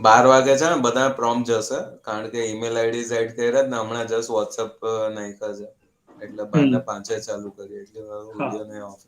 12 વાગે છે ને બધા પ્રોમ્પ જશે કારણ કે ઈમેલ આઈડી સેટ કર્યા જ ને હમણાં જસ્ટ વોટ્સઅપ નાખ્યા છે એટલે 12 ને 5 ચાલુ કરીએ એટલે હા. વિડીયો ને off.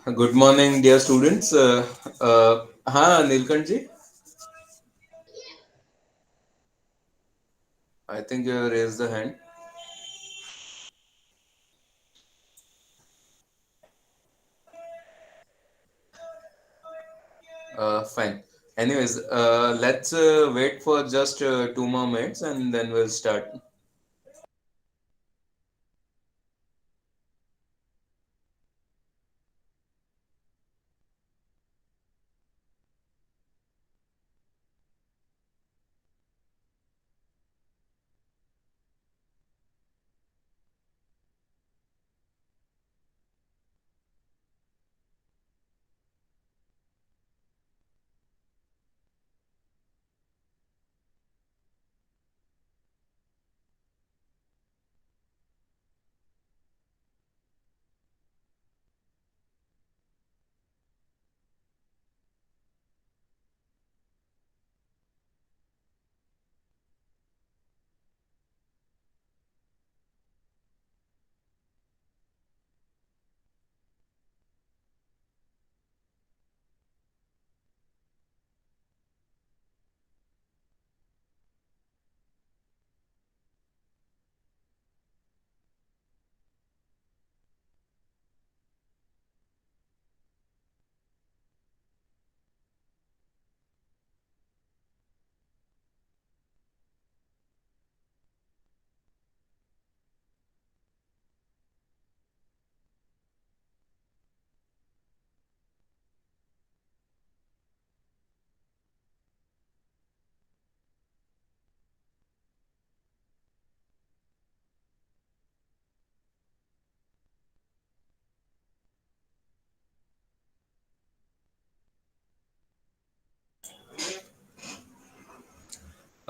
Good morning dear students. हाँ Neelkanth ji, I think you raise the hand. Fine. Anyways, let's wait for just 2 more minutes and then we'll start.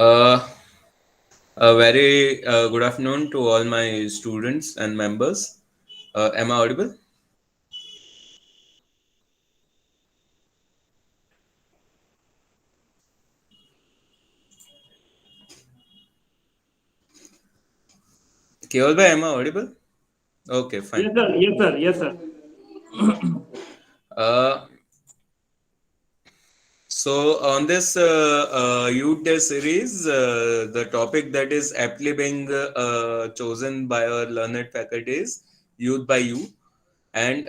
Uh, a very good afternoon to all my students and members. Am I audible? Keval bhai, am I audible? Okay, fine. Yes, sir. Yes, sir. Yes, sir. Uh, so on this Youth Day series, the topic that is aptly being chosen by our learned faculty is Youth by You. And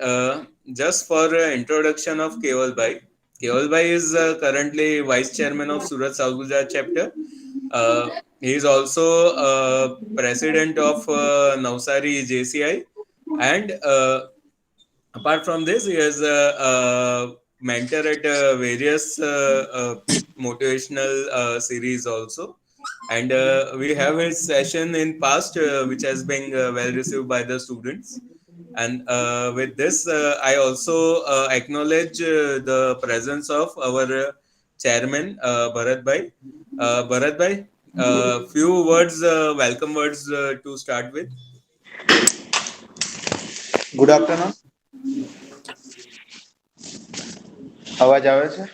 just for introduction of Keval Bhai, Keval Bhai is currently Vice Chairman of Surat South Gujarat chapter. He is also President of Navsari JCI, and apart from this, he is a mentor at various motivational series also. And we have his session in past, which has been well received by the students. And with this, I also acknowledge the presence of our chairman, Bharat Bhai. Bharat Bhai, few words, welcome words to start with. Good afternoon. અવાજ આવે છે?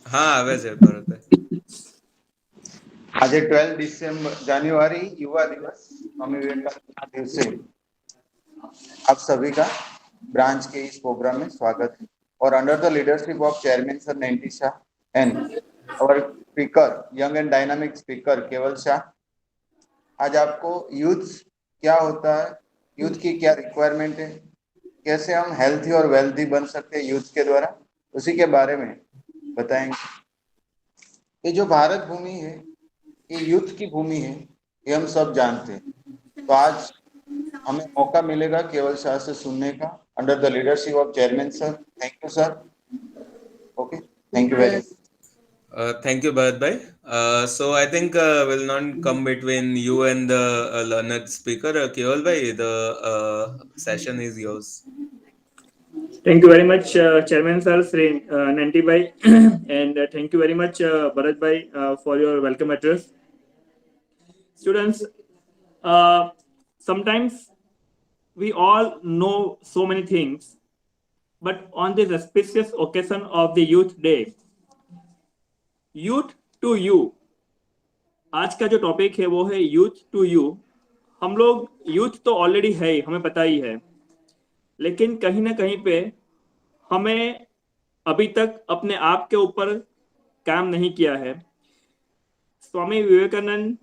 હા, આવે છે ભરતભાઈ. આજે 12 दिसंबर January युवा दिवस स्वामी विवेकानंद दिवसे आप सभी का ब्रांच के इस प्रोग्राम में स्वागत है. और under the leadership of chairman sir Nainty Shah and और speaker young and dynamic speaker Kewal Shah, आज आपको यूथ क्या होता है, यूथ की क्या रिक्वायरमेंट है, कैसे हम हेल्थी और वेल्थी बन सकते हैं यूथ के द्वारा, उसी के बारे में बताएंगे. ये जो भारत भूमि है ये यूथ की भूमि है, ये हम सब जानते हैं. तो आज हमें मौका मिलेगा केवल शाह से सुनने का under the leadership of chairman sir. Thank you sir. Okay, thank you very much. Thank you, Bharat Bhai. So I think will not come between you and the learned speaker, Keval Bhai. The session is yours. Thank you very much, Chairman Sir Sri Nanti Bhai, and thank you very much, Bharat Bhai, for your welcome address. Students, uh, sometimes we all know so many things, but on this auspicious occasion of the Youth Day, Youth to You, आज का जो topic है वो है youth to you. हम लोग youth तो already है, हमें पता ही है, लेकिन कहीं ना कहीं पे हमें अभी तक अपने आप के ऊपर काम नहीं किया है. स्वामी विवेकानंद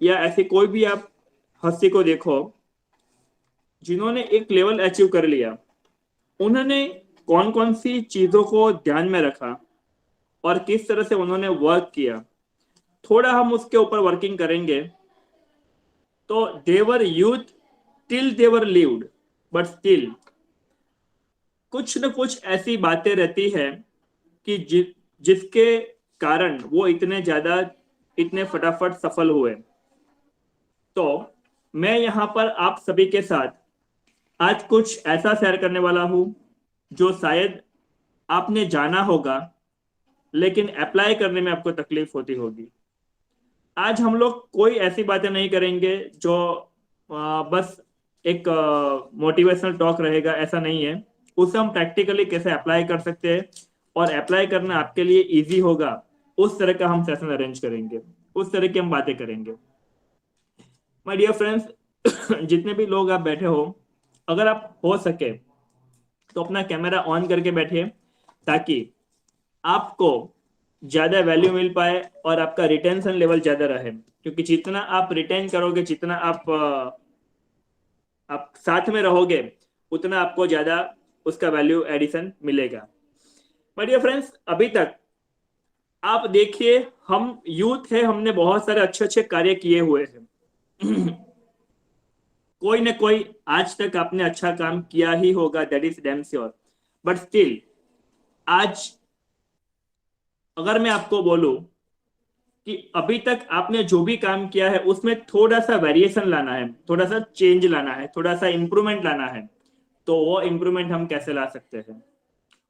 या ऐसे कोई भी आप हस्ती को देखो जिन्होंने एक लेवल अचीव कर लिया, उन्होंने कौन कौन सी चीजों को ध्यान में रखा और किस तरह से उन्होंने वर्क किया, थोड़ा हम उसके ऊपर वर्किंग करेंगे। तो their youth till their lived, but still कुछ न कुछ ऐसी बातें रहती है कि जिसके कारण वो इतने ज्यादा, इतने फटाफट सफल हुए। तो मैं यहाँ पर आप सभी के साथ आज कुछ ऐसा शेयर करने वाला हूँ जो शायद आपने जाना होगा, लेकिन अप्लाई करने में आपको तकलीफ होती होगी। आज हम लोग कोई ऐसी बातें नहीं करेंगे जो बस एक मोटिवेशनल टॉक रहेगा, ऐसा नहीं है। उसे हम प्रैक्टिकली कैसे अप्लाई कर सकते हैं और अप्लाई करना आपके लिए इजी होगा, उस तरह का हम सेशन अरेंज करेंगे, उस तरह की हम बातें करेंगे। माय डियर फ्रेंड्स, जितने भी लोग आप बैठे हो, अगर आप हो सके तो अपना कैमरा ऑन करके बैठिए, ताकि आपको ज्यादा वैल्यू मिल पाए और आपका रिटेंशन लेवल ज्यादा रहे। क्योंकि जितना आप रिटेन करोगे, जितना आप साथ में रहोगे, उतना आपको ज्यादा उसका वैल्यू एडिशन मिलेगा। माय डियर फ्रेंड्स, अभी तक आप देखिए, हम यूथ है, हमने बहुत सारे अच्छे अच्छे कार्य किए हुए हैं। कोई ना कोई आज तक आपने अच्छा काम किया ही होगा, that is damn sure. But still आज अगर मैं आपको बोलूं कि अभी तक आपने जो भी काम किया है उसमें थोड़ा सा वेरिएशन लाना है, थोड़ा सा चेंज लाना है, थोड़ा सा इंप्रूवमेंट लाना है, तो वो इंप्रूवमेंट हम कैसे ला सकते हैं?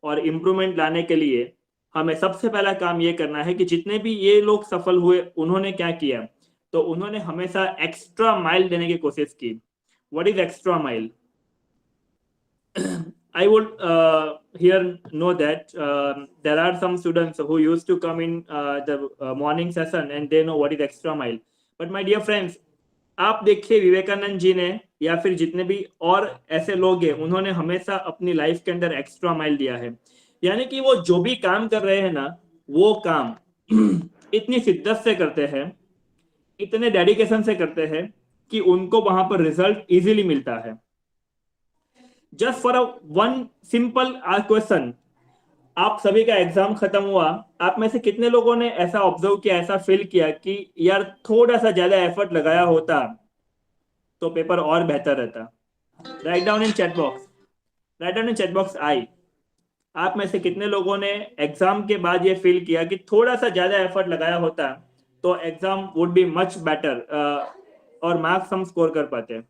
और इंप्रूवमेंट लाने के लिए हमें सबसे पहला काम ये करना है कि जितने भी ये लोग सफल हुए, उन्होंने क्या किया? तो उन्होंने हमेशा एक्स्ट्रा माइल देने की कोशिश की। What is extra mile? I would here know that there are some students who used to come in the morning session and they know what is extra mile. But my dear friends, आप देखिए विवेकानंद जी ने या फिर जितने भी और ऐसे लोग हैं, उन्होंने हमेशा अपनी लाइफ के अंदर एक्स्ट्रा माइल दिया है। यानी कि वो जो भी काम कर रहे हैं ना, वो काम इतनी शिद्दत से करते हैं, इतने डेडिकेशन से करते हैं कि उनको वहां पर रिजल्ट इजीली मिलता है। Just for one simple question, आप सभी का एग्जाम खत्म हुआ, आप में से कितने लोगों ने ऐसा ऑब्जर्व किया, ऐसा फील किया कि यार थोड़ा सा ज्यादा एफर्ट लगाया होता तो पेपर और बेहतर रहता? Right down in chat box, right down in chat box आई। आप में से कितने लोगों ने एग्जाम के बाद ये फील किया कि थोड़ा सा ज्यादा एफर्ट लगाया होता तो exam would be much better और मार्क्स हम स्कोर कर पाते?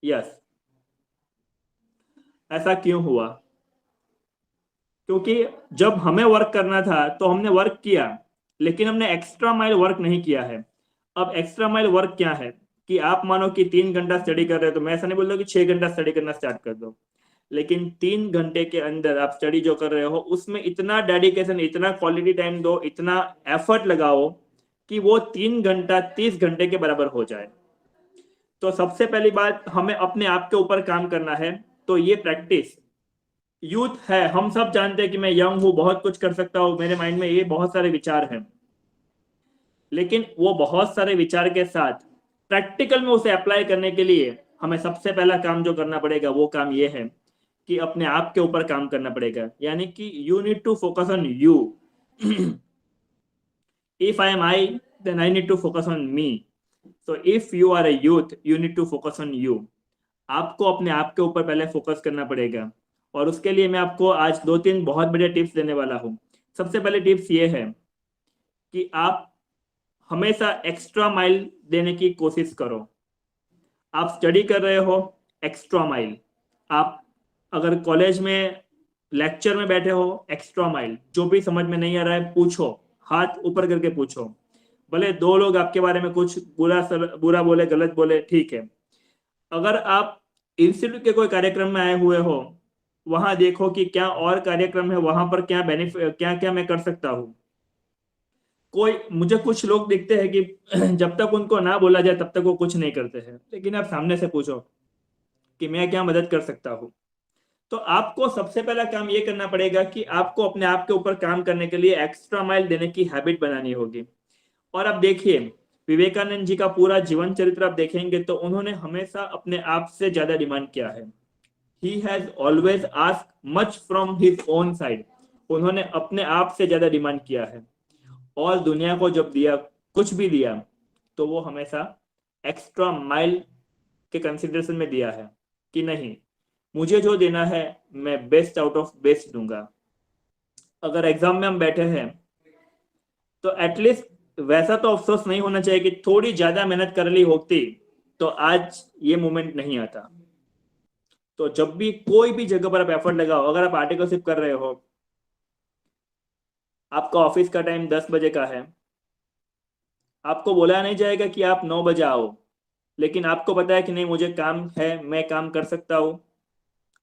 यस। ऐसा क्यों हुआ? क्योंकि जब हमें वर्क करना था तो हमने वर्क किया, लेकिन हमने एक्स्ट्रा माइल वर्क नहीं किया है। अब एक्स्ट्रा माइल वर्क क्या है कि आप मानो कि 3 घंटा स्टडी कर रहे हो, तो मैं ऐसा नहीं बोल रहा कि 6 घंटा स्टडी करना स्टार्ट कर दो, लेकिन 3 घंटे के अंदर आप स्टडी जो कर रहे हो उसमें इतना डेडिकेशन, इतना क्वालिटी टाइम दो, इतना एफर्ट लगाओ कि वो 3 घंटा 30 घंटे के बराबर हो जाए। तो सबसे पहली बात, हमें अपने आप के ऊपर काम करना है। तो ये प्रैक्टिस, यूथ है, हम सब जानते हैं कि मैं यंग हूं, बहुत कुछ कर सकता हूं, मेरे माइंड में ये बहुत सारे विचार हैं, लेकिन वो बहुत सारे विचार के साथ प्रैक्टिकल में उसे अप्लाई करने के लिए हमें सबसे पहला काम जो करना पड़ेगा, वो काम ये है कि अपने आप के ऊपर काम करना पड़ेगा। यानी कि you need to focus on you. If I am I, then I need to focus on me. So if you are a youth, you need to focus on you. आपको अपने आप के ऊपर पहले फोकस करना पड़ेगा, और उसके लिए मैं आपको आज 2-3 बहुत बढ़िया टिप्स देने वाला हूँ। सबसे पहले टिप्स ये है कि आप हमेशा एक्स्ट्रा माइल देने की कोशिश करो। आप स्टडी कर रहे हो, एक्स्ट्रा माइल। आप अगर कॉलेज में लेक्चर में बैठे हो, एक्स्ट्रा माइल। जो भी समझ में नहीं आ रहा है पूछो, हाथ ऊपर करके पूछो। भले 2 लोग आपके बारे में कुछ बुरा बोले, गलत बोले, ठीक है। अगर आप इंस्टीट्यूट के कोई कार्यक्रम में आए हुए हो, वहां देखो कि क्या और कार्यक्रम है, वहां पर क्या बेनिफिट, क्या क्या मैं कर सकता हूँ। कोई, मुझे कुछ लोग दिखते हैं कि जब तक उनको ना बोला जाए तब तक वो कुछ नहीं करते हैं, लेकिन आप सामने से पूछो कि मैं क्या मदद कर सकता हूँ। तो आपको सबसे पहला काम ये करना पड़ेगा कि आपको अपने आप के ऊपर काम करने के लिए एक्स्ट्रा माइल देने की हैबिट बनानी होगी। और आप देखिए, विवेकानंद जी का पूरा जीवन चरित्र आप देखेंगे तो उन्होंने हमेशा अपने आप से ज्यादा डिमांड किया है। he has always asked much from his own side. उन्होंने अपने आप से ज्यादा डिमांड किया है, और दुनिया को जब दिया, कुछ भी दिया, तो वो हमेशा एक्स्ट्रा माइल के कंसिडरेशन में दिया है कि नहीं, मुझे जो देना है मैं बेस्ट आउट ऑफ बेस्ट दूंगा। अगर एग्जाम में हम बैठे हैं तो एटलीस्ट वैसा तो अफसोस नहीं होना चाहिए कि थोड़ी ज्यादा मेहनत कर ली होती तो आज ये मोमेंट नहीं आता। तो जब भी कोई भी जगह पर आप एफर्ट लगाओ, अगर आप आर्टिकलशिप कर रहे हो, आपका ऑफिस का टाइम 10 बजे का है, आपको बोला नहीं जाएगा कि आप 9 बजे आओ, लेकिन आपको पता है कि नहीं, मुझे काम है, मैं काम कर सकता हूँ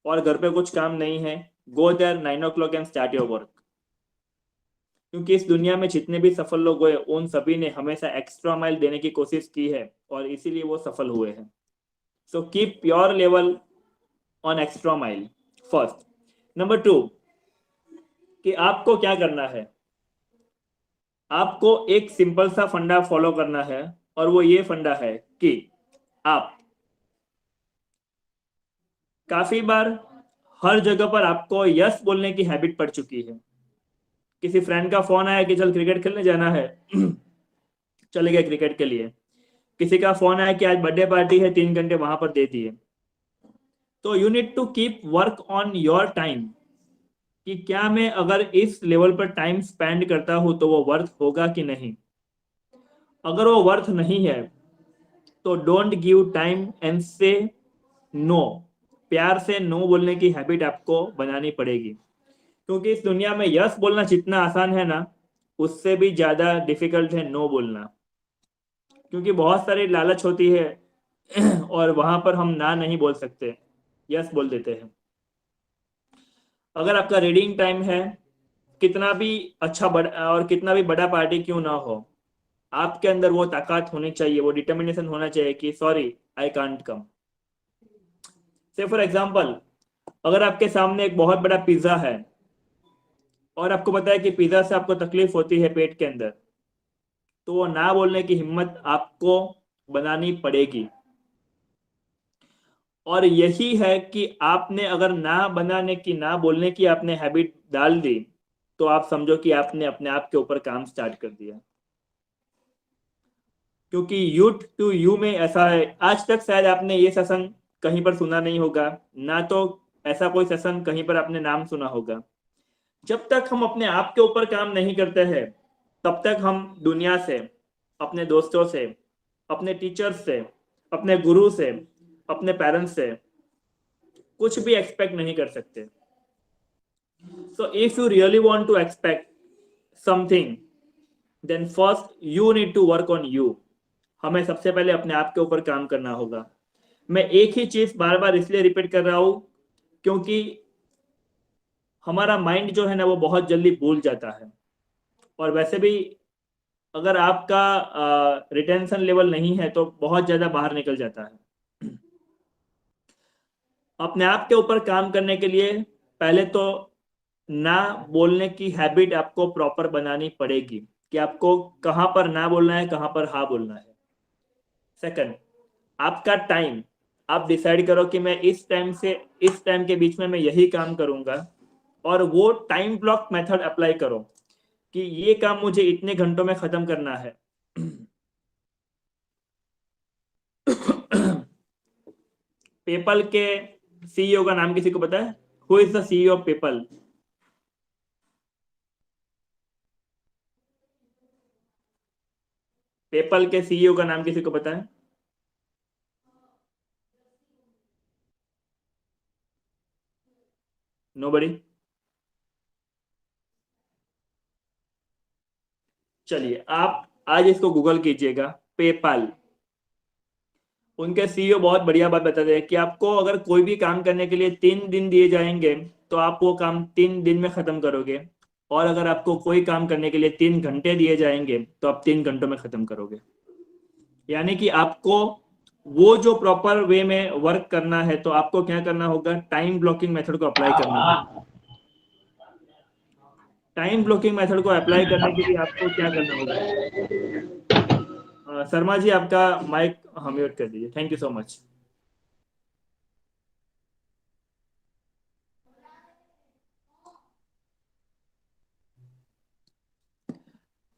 और घर पे कुछ काम नहीं है, go there 9 o'clock and start your work. क्योंकि इस दुनिया में जितने भी सफल लोग हुए उन सभी ने हमेशा एक्स्ट्रा माइल देने की कोशिश की है और इसीलिए वो सफल हुए हैं। So keep your level on extra mile first. Number 2, कि आपको क्या करना है। आपको एक सिंपल सा फंडा फॉलो करना है, और वो ये फंडा है कि आप काफी बार हर जगह पर आपको यस बोलने की हैबिट पड़ चुकी है। किसी फ्रेंड का फोन आया कि चल क्रिकेट खेलने जाना है, चले गए क्रिकेट के लिए। किसी का फोन आया कि आज बर्थडे पार्टी है, 3 घंटे वहां पर दे दिए। तो you need to keep work on your time, कि क्या मैं अगर इस लेवल पर टाइम स्पेंड करता हूं तो वो वर्थ होगा कि नहीं। अगर वो वर्थ नहीं है तो डोंट गिव टाइम एंड से नो। प्यार से नो बोलने की हैबिट आपको बनानी पड़ेगी, क्योंकि इस दुनिया में यस बोलना जितना आसान है ना, उससे भी ज्यादा डिफिकल्ट है नो बोलना। क्योंकि बहुत सारी लालच होती है और वहां पर हम ना नहीं बोल सकते, यस बोल देते हैं। अगर आपका रीडिंग टाइम है, कितना भी अच्छा बड़ा और कितना भी बड़ा पार्टी क्यों ना हो, आपके अंदर वो ताकत होनी चाहिए, वो डिटर्मिनेशन होना चाहिए कि सॉरी आई कांट कम। से फॉर एग्जांपल, अगर आपके सामने एक बहुत बड़ा पिज्जा है और आपको पता है कि पिज्जा से आपको तकलीफ होती है पेट के अंदर, तो वो ना बोलने की हिम्मत आपको बनानी पड़ेगी। और यही है कि आपने अगर ना बनाने की, ना बोलने की आपने हैबिट डाल दी, तो आप समझो कि आपने अपने आप के ऊपर काम स्टार्ट कर दिया। क्योंकि यूथ टू यू में ऐसा है, आज तक शायद आपने ये सेशन कहीं पर सुना नहीं होगा, ना तो ऐसा कोई सेशन कहीं पर आपने नाम सुना होगा। जब तक हम अपने आप के ऊपर काम नहीं करते हैं, तब तक हम दुनिया से, अपने दोस्तों से, अपने टीचर्स से, अपने गुरु से, अपने पेरेंट्स से कुछ भी एक्सपेक्ट नहीं कर सकते। So if you really want to expect something, then first you need to work on you. हमें सबसे पहले अपने आप के ऊपर काम करना होगा। मैं एक ही चीज बार बार इसलिए रिपीट कर रहा हूं क्योंकि हमारा माइंड जो है ना, वो बहुत जल्दी भूल जाता है। और वैसे भी अगर आपका रिटेंशन लेवल नहीं है तो बहुत ज्यादा बाहर निकल जाता है। अपने आप के ऊपर काम करने के लिए पहले तो ना बोलने की हैबिट आपको प्रॉपर बनानी पड़ेगी, कि आपको कहां पर ना बोलना है, कहां पर हाँ बोलना है। सेकंड, आपका टाइम, आप डिसाइड करो कि मैं इस टाइम से इस टाइम के बीच में मैं यही काम करूंगा, और वो टाइम ब्लॉक मेथड अप्लाई करो कि ये काम मुझे इतने घंटों में खत्म करना है। पेपल के सीईओ का नाम किसी को पता है? Who is the CEO of PayPal? PayPal के सीईओ का नाम किसी को पता है? नोबडी? चलिए आप आज इसको गूगल कीजिएगा, पेपाल। उनके सीईओ बहुत बढ़िया बात बताते हैं कि आपको अगर कोई भी काम करने के लिए 3 दिन दिए जाएंगे तो आप वो काम 3 दिन में खत्म करोगे, और अगर आपको कोई काम करने के लिए 3 घंटे दिए जाएंगे तो आप 3 घंटों में खत्म करोगे। यानी कि आपको वो जो प्रॉपर वे में वर्क करना है, तो आपको क्या करना होगा, टाइम ब्लॉकिंग मेथड को अप्लाई करना होगा। टाइम ब्लॉकिंग मेथड को अप्लाई करने के लिए आपको क्या करना होगा? शर्मा जी, आपका माइक म्यूट कर दीजिए। Thank you so much.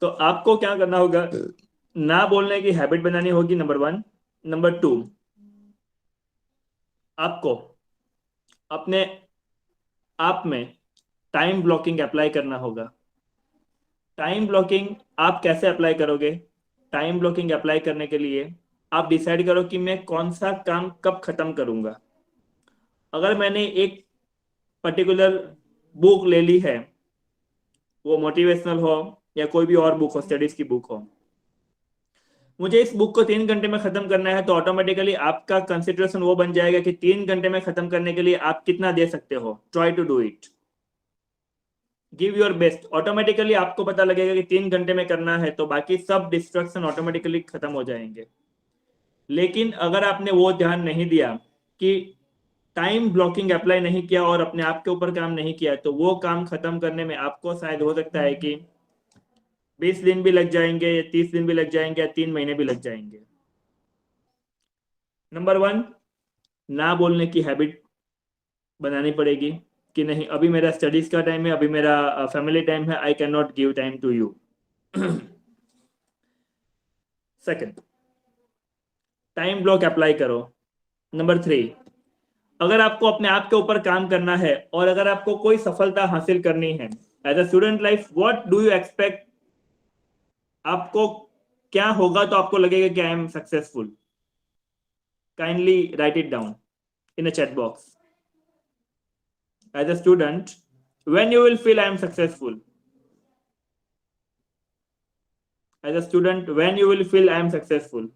तो आपको क्या करना होगा, ना बोलने की हैबिट बनानी होगी, नंबर 1। नंबर 2, आपको अपने आप में टाइम ब्लॉकिंग अप्लाई करना होगा। टाइम ब्लॉकिंग आप कैसे अप्लाई करोगे? टाइम ब्लॉकिंग अप्लाई करने के लिए आप डिसाइड करो कि मैं कौन सा काम कब खत्म करूंगा। अगर मैंने एक पर्टिकुलर बुक ले ली है, वो मोटिवेशनल हो या कोई भी और बुक हो, स्टडीज की बुक हो, मुझे इस बुक को 3 घंटे में खत्म करना है, तो ऑटोमेटिकली आपका कंसिडरेशन वो बन जाएगा कि 3 घंटे में खत्म करने के लिए आप कितना दे सकते हो। Try to do it, give your best. Automatically आपको पता लगेगा कि 3 घंटे में करना है, तो बाकी सब डिस्ट्रक्शन ऑटोमेटिकली खत्म हो जाएंगे। लेकिन अगर आपने वो ध्यान नहीं दिया कि टाइम ब्लॉकिंग अप्लाई नहीं किया और अपने आप के ऊपर काम नहीं किया, तो वो काम खत्म करने में आपको शायद हो सकता है कि 20 दिन भी लग जाएंगे, या 30 दिन भी लग जाएंगे, या 3 महीने भी लग जाएंगे। नंबर 1, ना बोलने की हैबिट बनानी पड़ेगी कि नहीं, अभी मेरा स्टडीज का टाइम है, अभी मेरा फैमिली टाइम है, I can not give time to you. Second, time block apply करो। नंबर 3, अगर आपको अपने आप के ऊपर काम करना है और अगर आपको कोई सफलता हासिल करनी है as a student life, what do you expect? आपको क्या होगा तो आपको लगेगा कि I am successful? Kindly write it down in a chat box. As a student, when you will feel I am successful? As a student, when you will feel I am successful?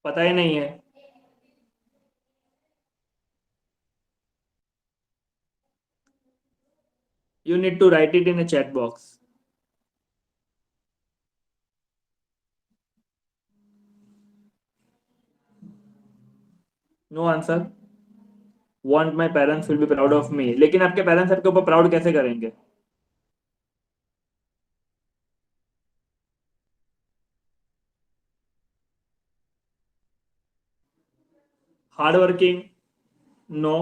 पता ही नहीं है। You need to write it in a chat box. No answer. Want my parents will be proud of me. लेकिन आपके parents आपके ऊपर proud कैसे करेंगे? Hard working? No.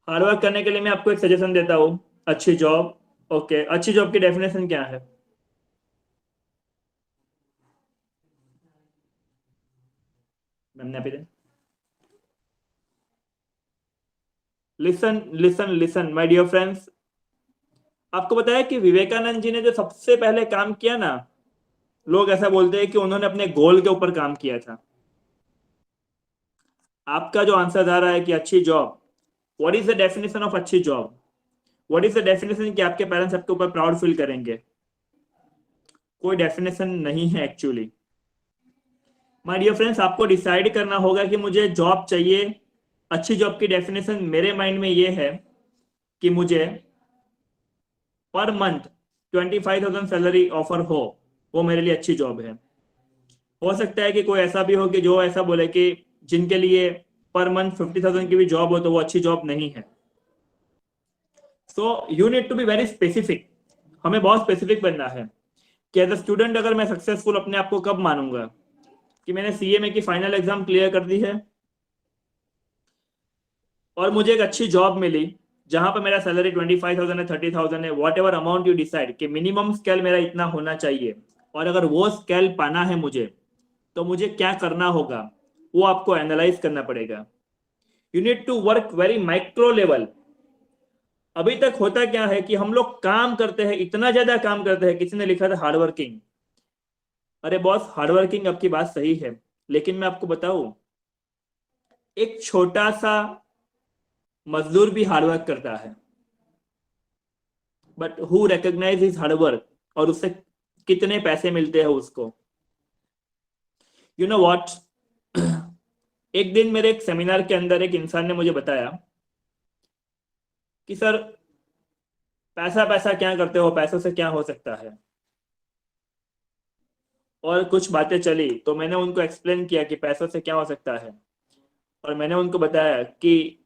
Hard work करने के लिए मैं आपको एक सजेशन देता हूँ, अच्छी जॉब। ओके, अच्छी जॉब की डेफिनेशन क्या है? मैम ने पे listen listen listen my dear friends, आपको पता है कि विवेकानंद जी ने जो सबसे पहले काम किया ना, लोग ऐसा बोलते हैं कि उन्होंने अपने गोल के ऊपर काम किया था। आपका जो आंसर आ रहा है कि अच्छी job, what is the definition of अच्छी job? What is the definition कि आपके पेरेंट्स आपके ऊपर प्राउड फील करेंगे? कोई डेफिनेशन नहीं है एक्चुअली। माय डियर फ्रेंड्स, आपको डिसाइड करना होगा कि मुझे जॉब चाहिए। अच्छी जॉब की डेफिनेशन मेरे माइंड में ये है कि मुझे पर मंथ 25,000 सैलरी ऑफर हो, वो मेरे लिए अच्छी जॉब है। हो सकता है कि कोई ऐसा भी हो कि जो ऐसा बोले कि जिनके लिए पर मंथ 50,000 की भी जॉब हो तो वो अच्छी जॉब नहीं है। So you need to be very specific. हमें बहुत स्पेसिफिक बनना है कि एज अ स्टूडेंट अगर मैं सक्सेसफुल अपने आप को कब मानूंगा? कि मैंने सीएमए की फाइनल एग्जाम क्लियर कर दी है और मुझे एक अच्छी जॉब मिली जहां पर मेरा सैलरी 25,000 है, 30,000 है, what ever amount you decide, कि मिनिमम स्केल मेरा इतना होना चाहिए। और अगर वो स्केल पाना है मुझे, तो मुझे क्या करना होगा, वो आपको एनालाइज करना पड़ेगा। You need to work very micro level. अभी तक होता क्या है कि हम लोग काम करते हैं, इतना ज्यादा काम करते हैं। किसी ने लिखा था हार्ड वर्किंग। अरे बॉस, हार्ड वर्किंग आपकी बात सही है, लेकिन मैं आपको बताऊं, एक छोटा सा मजदूर भी हार्ड वर्क करता है, but who recognise his hard work, और उससे कितने पैसे मिलते हैं उसको? यू नो व्हाट, एक दिन मेरे एक सेमिनार के अंदर एक इंसान ने मुझे बताया कि सर, पैसा पैसा क्या करते हो, पैसों से क्या हो सकता है? और कुछ बातें चली तो मैंने उनको एक्सप्लेन किया कि पैसों से क्या हो सकता है। और मैंने उनको बताया कि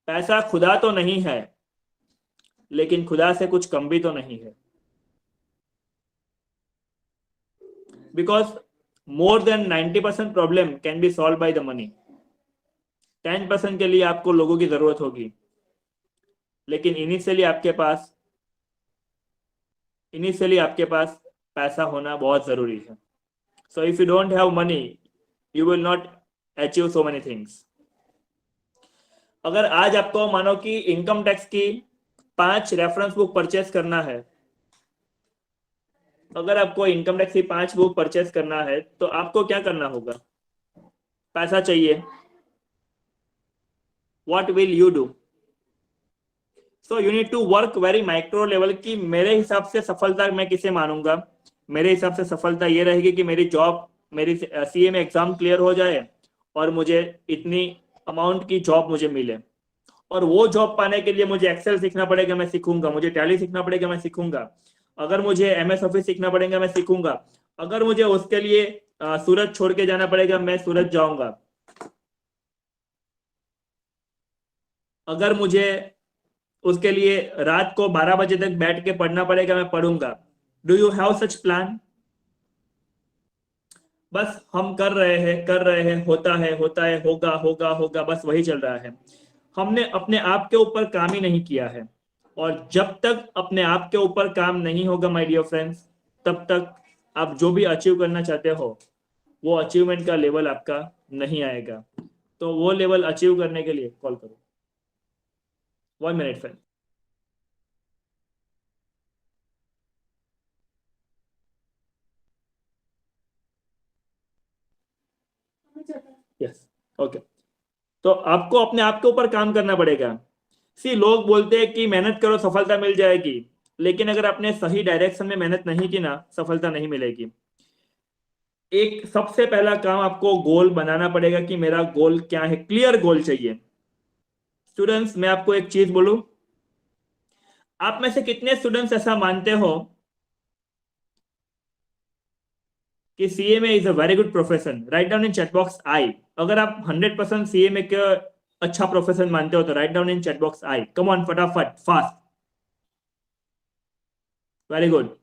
पैसा खुदा तो नहीं है, लेकिन खुदा से कुछ कम भी तो नहीं है। because more than 90% problem can be solved by the money. 10% के लिए आपको लोगों की जरूरत होगी, लेकिन इनिशियली आपके पास पैसा होना बहुत जरूरी है. So if you don't have money, you will not achieve so many things. अगर आज आपको मानो कि इनकम टैक्स की 5 रेफरेंस बुक परचेस करना है, अगर आपको इनकम टैक्स की 5 बुक परचेस करना है तो आपको क्या करना होगा? पैसा चाहिए. What will you do? So you need to work very micro level कि मेरे हिसाब से सफलता मैं किसे मानूंगा. मेरे हिसाब से सफलता ये रहेगी कि मेरी जॉब, मेरी सीए में एग्जाम क्लियर हो जाए और मुझे इतनी अमाउंट की जॉब मुझे मिले. और वो जॉब पाने के लिए मुझे एक्सेल सीखना पड़ेगा, मैं सीखूंगा. मुझे टैली सीखना पड़ेगा, मैं सीखूंगा. अगर मुझे एमएस ऑफिस सीखना पड़ेगा, मैं सीखूंगा. अगर मुझे उसके लिए सूरत छोड़ के जाना पड़ेगा, मैं सूरत जाऊंगा. अगर मुझे उसके लिए रात को 12 बजे तक बैठ के पढ़ना पड़ेगा, मैं पढ़ूंगा. Do you have such plan? बस हम कर रहे हैं, होता है, होगा, बस वही चल रहा है. हमने अपने आप के ऊपर काम ही नहीं किया है. और जब तक अपने आप के ऊपर काम नहीं होगा माय डियर फ्रेंड्स, तब तक आप जो भी अचीव करना चाहते हो वो अचीवमेंट का लेवल आपका नहीं आएगा. तो वो लेवल अचीव करने के लिए कॉल करो. 1 मिनट फ्रेंड. Yes, okay. तो आपको अपने आप के ऊपर काम करना पड़ेगा. सी, लोग बोलते हैं कि मेहनत करो सफलता मिल जाएगी, लेकिन अगर आपने सही डायरेक्शन में मेहनत नहीं की ना, सफलता नहीं मिलेगी. एक सबसे पहला काम आपको गोल बनाना पड़ेगा कि मेरा गोल क्या है. क्लियर गोल चाहिए. स्टूडेंट्स, मैं आपको एक चीज बोलूं, आप में से कितने स्टूडेंट्स ऐसा मानते हो कि CMA is a very good profession? Right down in chat box आई. अगर आप 100% सीएमए का अच्छा प्रोफेशन मानते हो तो write down in chat box I. Come on, फटाफट, fast. Very good.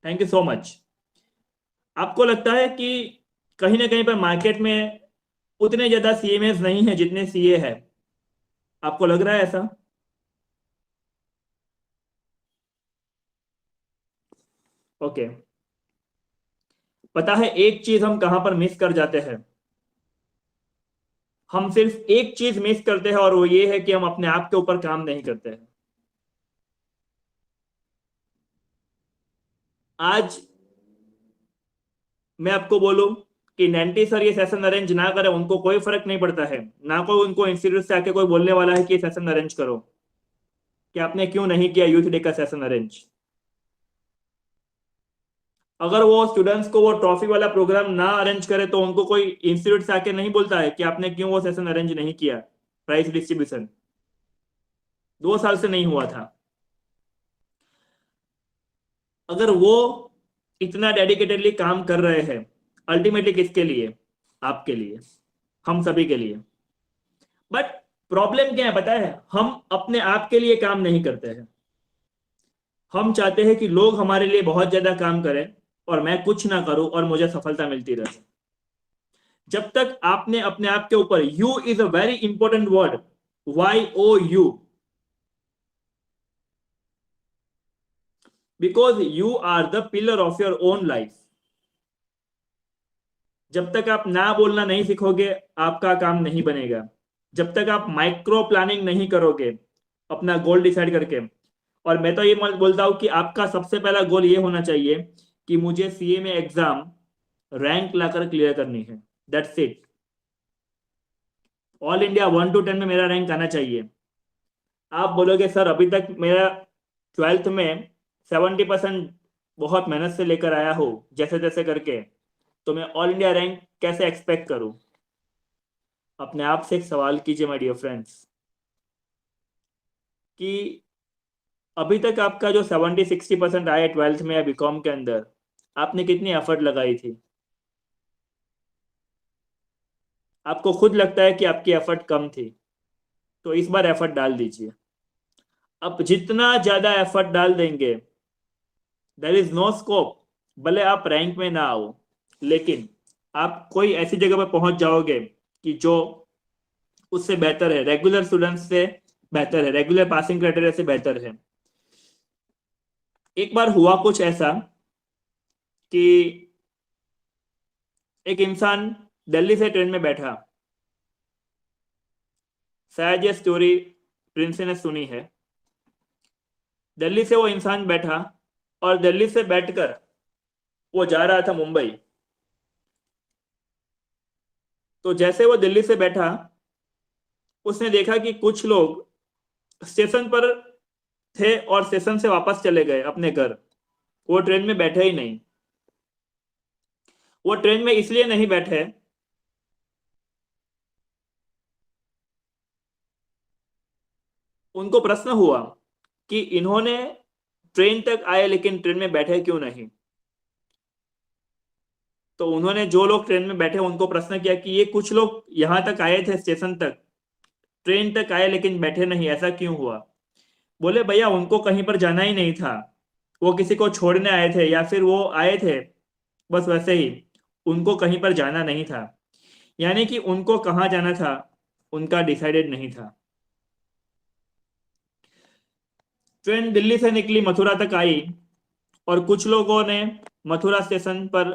Thank you so much. आपको लगता है कि कहीं ना कहीं पर मार्केट में उतने ज्यादा सीएमएस नहीं है जितने सीए है? आपको लग रहा है ऐसा? ओके. पता है एक चीज हम कहां पर मिस कर जाते हैं? हम सिर्फ एक चीज मिस करते हैं और वो ये है कि हम अपने आप के ऊपर काम नहीं करते हैं. आज मैं आपको बोलूं कि नैंटी सर ये सेशन अरेंज ना करें, उनको कोई फर्क नहीं पड़ता है. ना कोई उनको इंस्टीट्यूट से आके कोई बोलने वाला है कि सेशन अरेंज करो, कि आपने क्यों नहीं किया यूथ डे का सेशन अरेंज. अगर वो स्टूडेंट्स को वो ट्रॉफी वाला प्रोग्राम ना अरेंज करे तो उनको कोई इंस्टीट्यूट से आके नहीं बोलता है कि आपने क्यों वो सेशन अरेंज नहीं किया. प्राइस डिस्ट्रीब्यूशन 2 साल से नहीं हुआ था. अगर वो इतना डेडिकेटेडली काम कर रहे हैं, अल्टीमेटली किसके लिए? आपके लिए, हम सभी के लिए. बट प्रॉब्लम क्या है पता है? हम अपने आप के लिए काम नहीं करते हैं. हम चाहते हैं कि लोग हमारे लिए बहुत ज्यादा काम करें और मैं कुछ ना करूं और मुझे सफलता मिलती रहे. जब तक आपने अपने आप के ऊपर, you is a very important word, YOU, because you are the pillar of your own life. जब तक आप ना बोलना नहीं सीखोगे, आपका काम नहीं बनेगा. जब तक आप माइक्रो प्लानिंग नहीं करोगे अपना गोल डिसाइड करके. और मैं तो ये बोलता हूं कि आपका सबसे पहला गोल ये होना चाहिए कि मुझे सीए में एग्जाम रैंक लाकर क्लियर करनी है. That's it. All India 1 to 10 में मेरा रैंक आना चाहिए. आप बोलोगे सर अभी तक मेरा 12th में 70% बहुत मेहनत से लेकर आया हूं जैसे तैसे करके, तो मैं ऑल इंडिया रैंक कैसे एक्सपेक्ट करूं? अपने आप से एक सवाल कीजिए माय डियर फ्रेंड्स, कि अभी तक आपका जो 70-60% आया 12th में या बीकॉम के अंदर, आपने कितनी एफर्ट लगाई थी? आपको खुद लगता है कि आपकी एफर्ट कम थी. तो इस बार एफर्ट डाल दीजिए। अब जितना ज्यादा एफर्ट डाल देंगे, देयर इज नो स्कोप, भले आप रैंक में ना आओ, लेकिन आप कोई ऐसी जगह पर पहुंच जाओगे कि जो उससे बेहतर है, रेगुलर स्टूडेंट्स से बेहतर है, रेगुलर पासिंग क्राइटेरिया से बेहतर है। एक बार हुआ कुछ ऐसा कि एक इंसान दिल्ली से ट्रेन में बैठा, शायद ये स्टोरी प्रिंस ने सुनी है। दिल्ली से वो इंसान बैठा और दिल्ली से बैठकर वो जा रहा था मुंबई। तो जैसे वो दिल्ली से बैठा, उसने देखा कि कुछ लोग स्टेशन पर थे और स्टेशन से वापस चले गए अपने घर। वो ट्रेन में बैठे ही नहीं। वो ट्रेन में इसलिए नहीं बैठे, उनको प्रश्न हुआ कि इन्होंने ट्रेन तक आए लेकिन ट्रेन में बैठे क्यों नहीं। तो उन्होंने जो लोग ट्रेन में बैठे उनको प्रश्न किया कि ये कुछ लोग यहां तक आए थे, स्टेशन तक, ट्रेन तक आए लेकिन बैठे नहीं, ऐसा क्यों हुआ। बोले भैया उनको कहीं पर जाना ही नहीं था, वो किसी को छोड़ने आए थे या फिर वो आए थे बस वैसे ही, उनको कहीं पर जाना नहीं था। यानी कि उनको कहाँ जाना था उनका डिसाइडेड नहीं था। ट्रेन दिल्ली से निकली, मथुरा तक आई और कुछ लोगों ने मथुरा स्टेशन पर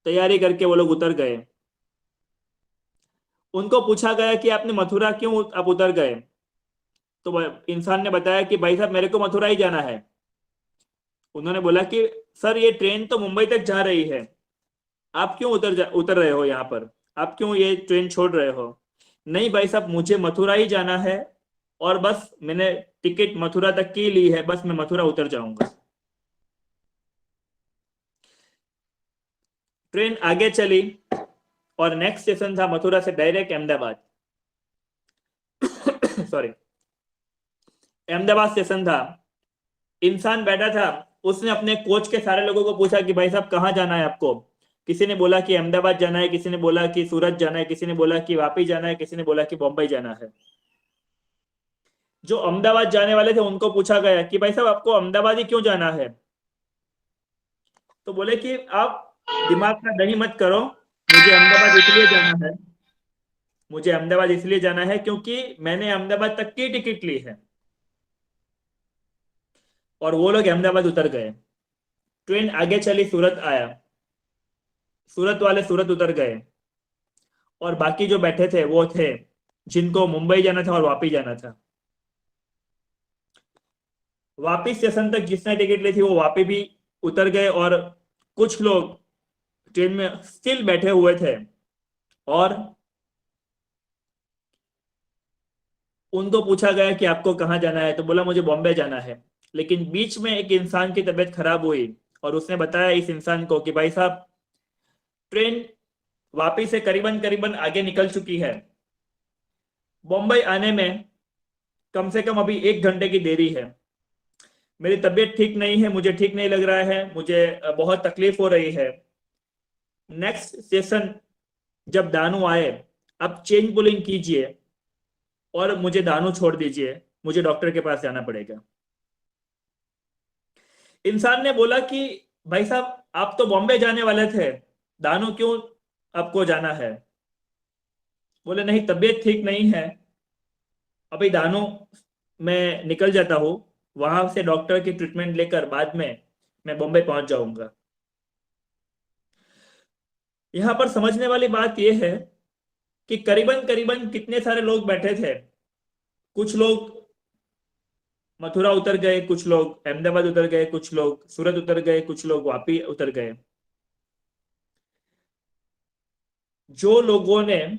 तैयारी करके वो लोग उतर गए। उनको पूछा गया कि आपने मथुरा क्यों आप उतर गए। तो इंसान ने बताया कि भाई साहब मेरे को मथुरा ही जाना है। उन्होंने बोला कि सर ये ट्रेन तो मुंबई तक जा रही है, आप क्यों उतर रहे हो यहाँ पर, आप क्यों ये ट्रेन छोड़ रहे हो। नहीं भाई साहब मुझे मथुरा ही जाना है और बस मैंने टिकट मथुरा तक की ली है, बस मैं मथुरा उतर जाऊंगा। ट्रेन आगे चली और नेक्स्ट स्टेशन था मथुरा से direct Ahmedabad. Sorry, Ahmedabad station था। इंसान बैठा था, उसने अपने कोच के सारे लोगों को पूछा कि भाई साहब कहाँ जाना है आपको। किसी ने बोला कि अहमदाबाद जाना है, किसी ने बोला कि सूरत जाना है, किसी ने बोला कि वापी जाना है, किसी ने बोला कि बॉम्बे जाना है। जो अहमदाबाद जाने वाले थे उनको पूछा गया कि भाई साहब आपको अहमदाबाद ही क्यों जाना है। तो बोले कि आप दिमाग का दही मत करो, मुझे अहमदाबाद इसलिए जाना है, मुझे अहमदाबाद इसलिए जाना है क्योंकि मैंने अहमदाबाद तक की टिकट ली है। और वो लोग अहमदाबाद उतर गए। ट्रेन आगे चली, सूरत आया, सूरत वाले सूरत उतर गए और बाकी जो बैठे थे वो थे जिनको मुंबई जाना था और वापी जाना था। वापी स्टेशन तक जिसने टिकट ली थी वो वापी भी उतर गए और कुछ लोग ट्रेन में स्टिल बैठे हुए थे और उनको पूछा गया कि आपको कहाँ जाना है। तो बोला मुझे बॉम्बे जाना है। लेकिन बीच में एक इंसान की तबीयत खराब हुई और उसने बताया इस इंसान को कि भाई साहब ट्रेन वापी से करीबन करीबन आगे निकल चुकी है, बॉम्बे आने में कम से कम अभी 1 घंटे की देरी है, मेरी तबीयत ठीक नहीं है, मुझे ठीक नहीं लग रहा है, मुझे बहुत तकलीफ हो रही है। नेक्स्ट स्टेशन जब दानू आए आप चेंज पुलिंग कीजिए और मुझे दानू छोड़ दीजिए, मुझे डॉक्टर के पास जाना पड़ेगा। इंसान ने बोला कि भाई साहब आप तो बॉम्बे जाने वाले थे, दानू क्यों आपको जाना है। बोले नहीं तबीयत ठीक नहीं है, अभी दानू मैं निकल जाता हूँ, वहां से डॉक्टर की ट्रीटमेंट लेकर बाद में मैं बॉम्बे पहुंच जाऊंगा। यहां पर समझने वाली बात यह है कि करीबन करीबन कितने सारे लोग बैठे थे। कुछ लोग मथुरा उतर गए, कुछ लोग अहमदाबाद उतर गए, कुछ लोग सूरत उतर गए, कुछ लोग वापी उतर गए। जो लोगों ने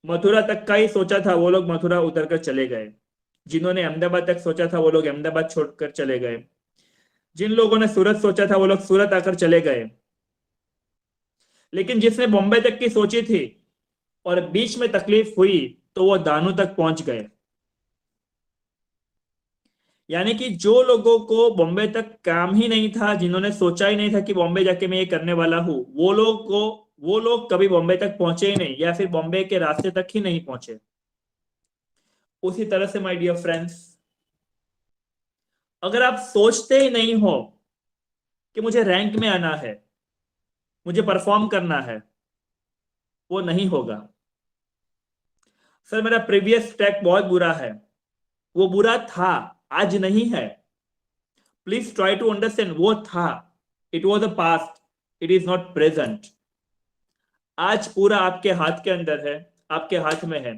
मथुरा तक का ही सोचा था वो लोग मथुरा उतरकर चले गए, जिन्होंने अहमदाबाद तक सोचा था वो लोग अहमदाबाद छोड़कर चले गए, जिन लोगों ने सूरत सोचा था वो लोग सूरत आकर चले गए। लेकिन जिसने बॉम्बे तक की सोची थी और बीच में तकलीफ हुई तो वो दानू तक पहुंच गए। यानी कि जो लोगों को बॉम्बे तक काम ही नहीं था, जिन्होंने सोचा ही नहीं था कि बॉम्बे जाके मैं ये करने वाला हूं, वो लोग को वो लोग कभी बॉम्बे तक पहुंचे ही नहीं, या फिर बॉम्बे के रास्ते तक ही नहीं पहुंचे। उसी तरह से माय डियर फ्रेंड्स, अगर आप सोचते ही नहीं हो कि मुझे रैंक में आना है, मुझे परफॉर्म करना है, वो नहीं होगा। सर मेरा प्रीवियस ट्रैक बहुत बुरा है, वो बुरा था, आज नहीं है। प्लीज ट्राई टू अंडरस्टैंड, वो था, it was a past, it is not present. आज पूरा आपके हाथ के अंदर है, आपके हाथ में है,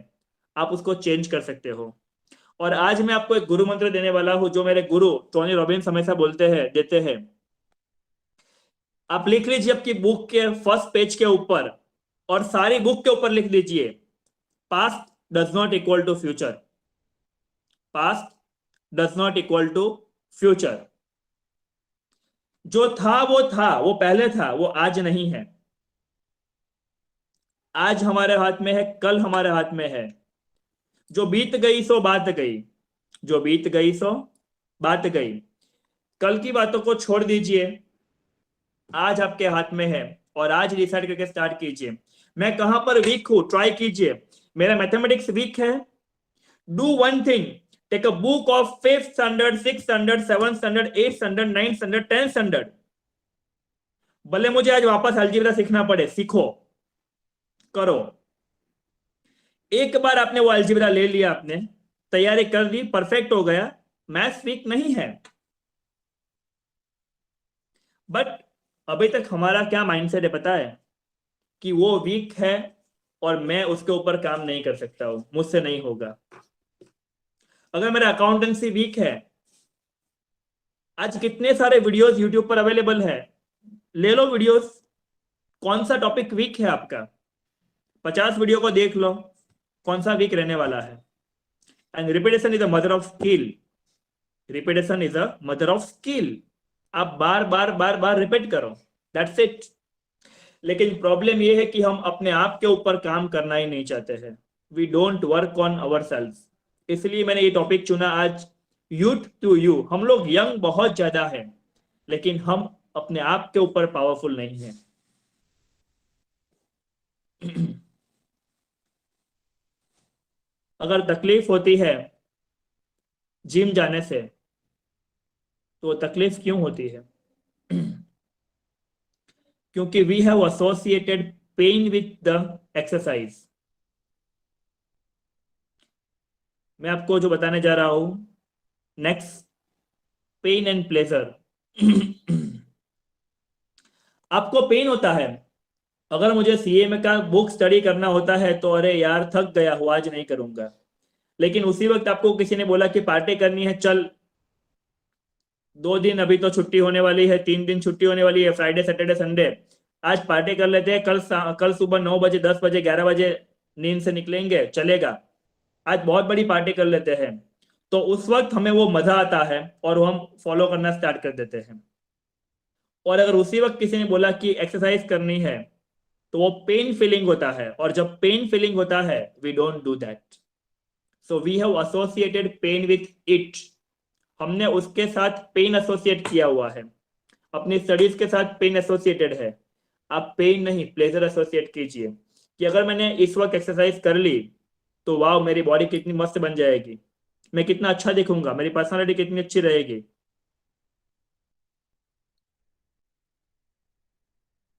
आप उसको चेंज कर सकते हो। और आज मैं आपको एक गुरु मंत्र देने वाला हूं, जो मेरे गुरु टोनी रॉबिन्स हमेशा बोलते हैं, देते हैं। आप लिख लीजिए आपकी बुक के फर्स्ट पेज के ऊपर, और सारी बुक के ऊपर लिख दीजिए, past does not equal to future. Past does not equal to future. जो था, वो पहले था, वो आज नहीं है। आज हमारे हाथ में है, कल हमारे हाथ में है। जो बीत गई सो बात गई, जो बीत गई सो बात गई। कल की बातों को छोड़ दीजिए, आज आपके हाथ में है, और आज डिसाइड करके स्टार्ट कीजिए। मैं कहां पर वीक हूं, ट्राई कीजिए। मेरा मैथमेटिक्स वीक है, do one thing, take a book of 5th standard, 6th standard, 7th standard, 8th standard, 9th standard, 10th standard. भले मुझे आज वापस अलजेब्रा सीखना पड़े, सीखो, करो। एक बार आपने वो अलजेब्रा ले लिया, आपने तैयारी कर ली, परफेक्ट हो गया, मैथ्स वीक नहीं है। बट अभी तक हमारा क्या माइंडसेट है पता है, कि वो वीक है और मैं उसके ऊपर काम नहीं कर सकता हूं, मुझसे नहीं होगा। अगर मेरा अकाउंटेंसी वीक है, आज कितने सारे वीडियोस यूट्यूब पर अवेलेबल है, ले लो वीडियोस। कौन सा टॉपिक वीक है आपका, 50 वीडियो को देख लो, कौन सा वीक रहने वाला है। And repetition is a mother of skill, repetition is a mother of skill. आप बार बार बार बार रिपीट करो, दैट्स इट। लेकिन प्रॉब्लम यह है कि हम अपने आप के ऊपर काम करना ही नहीं चाहते हैं। We don't work on our self. इसलिए मैंने ये टॉपिक चुना आज, यूथ टू यू। हम लोग यंग बहुत ज्यादा है, लेकिन हम अपने आप के ऊपर पावरफुल नहीं है। अगर तकलीफ होती है जिम जाने से, तो तकलीफ क्यों होती है? क्योंकि we have associated pain with the exercise. मैं आपको जो बताने जा रहा हूं, नेक्स्ट, पेन एंड प्लेजर। आपको पेन होता है, अगर मुझे सीए में का बुक स्टडी करना होता है तो अरे यार थक गया हूं, आज नहीं करूंगा। लेकिन उसी वक्त आपको किसी ने बोला कि पार्टी करनी है, चल 2 दिन अभी तो छुट्टी होने वाली है, 3 दिन छुट्टी होने वाली है, फ्राइडे सैटरडे संडे, आज पार्टी कर लेते हैं, कल सुबह 9 बजे, 10 बजे, 11 बजे नींद से निकलेंगे, चलेगा, आज बहुत बड़ी पार्टी कर लेते हैं। तो उस वक्त हमें वो मजा आता है और वो हम फॉलो करना स्टार्ट कर देते हैं। और अगर उसी वक्त किसी ने बोला कि एक्सरसाइज करनी है, तो वो पेन फीलिंग होता है, और जब पेन फीलिंग होता है, we don't do that. So we have associated pain with it. हमने उसके साथ पेन एसोसिएट किया हुआ है, अपनी स्टडीज के साथ पेन एसोसिएटेड है। आप पेन नहीं, प्लेजर एसोसिएट कीजिए, कि अगर मैंने इस वक्त एक्सरसाइज कर ली तो वाह, मेरी बॉडी कितनी मस्त बन जाएगी, मैं कितना अच्छा दिखूंगा, मेरी पर्सनालिटी कितनी अच्छी रहेगी।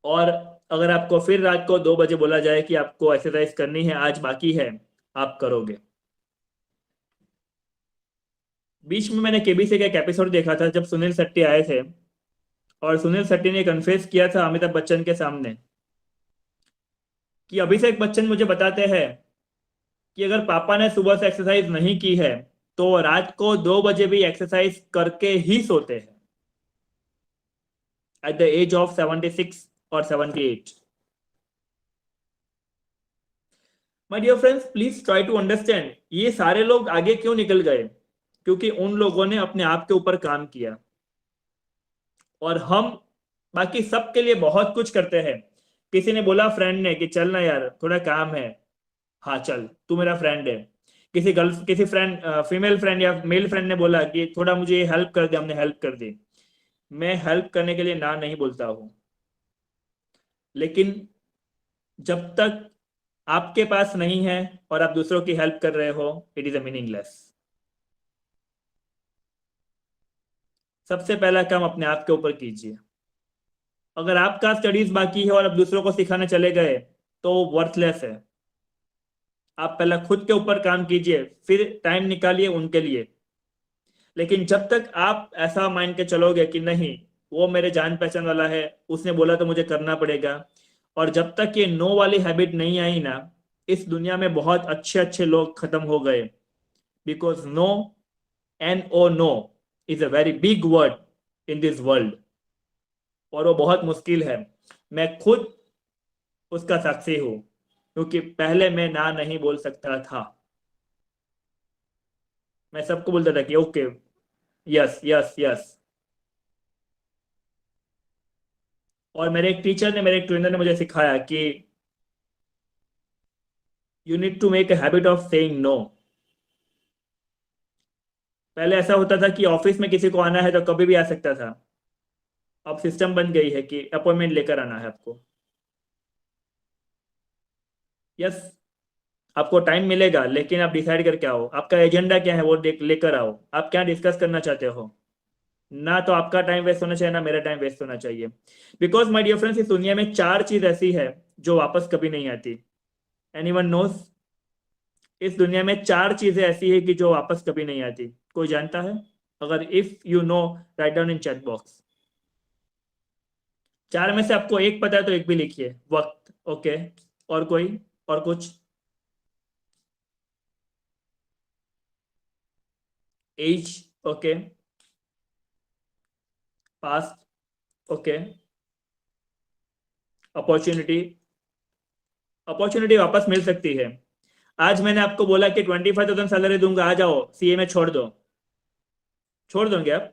और अगर आपको फिर रात को 2 बजे बोला जाए कि आपको एक्सरसाइज करनी है, आज बाकी है, आप करोगे। बीच में मैंने केबीसी का एक एपिसोड देखा था, जब सुनील शेट्टी आए थे, और सुनील शेट्टी ने कन्फेस किया था अमिताभ बच्चन के सामने कि अभिषेक बच्चन मुझे बताते हैं कि अगर पापा ने सुबह से एक्सरसाइज नहीं की है, तो रात को 2 बजे भी एक्सरसाइज करके ही सोते हैं, एट द एज ऑफ 76 और 78। My dear friends, please try to understand, ये सारे लोग आगे क्यों निकल गए? क्योंकि उन लोगों ने अपने आप के ऊपर काम किया। और हम बाकी सबके लिए बहुत कुछ करते हैं। किसी ने बोला फ्रेंड ने कि चल ना यार, थोड़ा काम है, हाँ चल, तू मेरा फ्रेंड है। किसी फ्रेंड, फीमेल फ्रेंड या मेल फ्रेंड ने बोला कि थोड़ा मुझे ये हेल्प कर दे, हमने हेल्प कर दी। मैं हेल्प करने के लिए ना नहीं बोलता हूं, लेकिन जब तक आपके पास नहीं है और आप दूसरों की हेल्प कर रहे हो, इट इज अ मीनिंगलेस। सबसे पहला काम अपने आप के ऊपर कीजिए। अगर आपका स्टडीज बाकी है और आप दूसरों को सिखाने चले गए तो वर्थलेस है। आप पहले खुद के ऊपर काम कीजिए, फिर टाइम निकालिए उनके लिए। लेकिन जब तक आप ऐसा मान के चलोगे कि नहीं, वो मेरे जान पहचान वाला है, उसने बोला तो मुझे करना पड़ेगा, और जब तक ये नो वाली हैबिट नहीं आई ना, इस दुनिया में बहुत अच्छे अच्छे लोग खत्म हो गए। Because no, NO, no is a very big word in this world, और वो बहुत मुश्किल है। मैं खुद उसका साक्षी हूँ, क्योंकि पहले मैं ना नहीं बोल सकता था। मैं सबको बोलता था कि ओके, यस यस यस। और मेरे एक टीचर ने, मेरे एक ट्रेनर ने मुझे सिखाया कि you need to make a habit of saying no. पहले ऐसा होता था कि ऑफिस में किसी को आना है तो कभी भी आ सकता था। अब सिस्टम बन गई है कि अपॉइंटमेंट लेकर आना है आपको। यस, आपको टाइम मिलेगा, लेकिन आप डिसाइड करके आओ आपका एजेंडा क्या है, वो देख लेकर आओ, आप क्या डिस्कस करना चाहते हो। ना तो आपका टाइम वेस्ट होना चाहिए, ना मेरा टाइम वेस्ट होना चाहिए। बिकॉज माई डियर फ्रेंड्स, इस दुनिया में चार चीज ऐसी है जो वापस कभी नहीं आती। Anyone nose? इस दुनिया में चार चीजें ऐसी है कि जो वापस कभी नहीं आती। कोई जानता है? अगर if you know, right down in chat box. चार में से आपको एक पता है तो एक भी लिखिए। वक्त, ओके। और कोई? और कुछ? Age, okay. Past, okay. Opportunity, opportunity वापस मिल सकती है। आज मैंने आपको बोला कि 25,000 सैलरी दूंगा, आ जाओ सीए में छोड़ दो। छोड़ दोगे आप?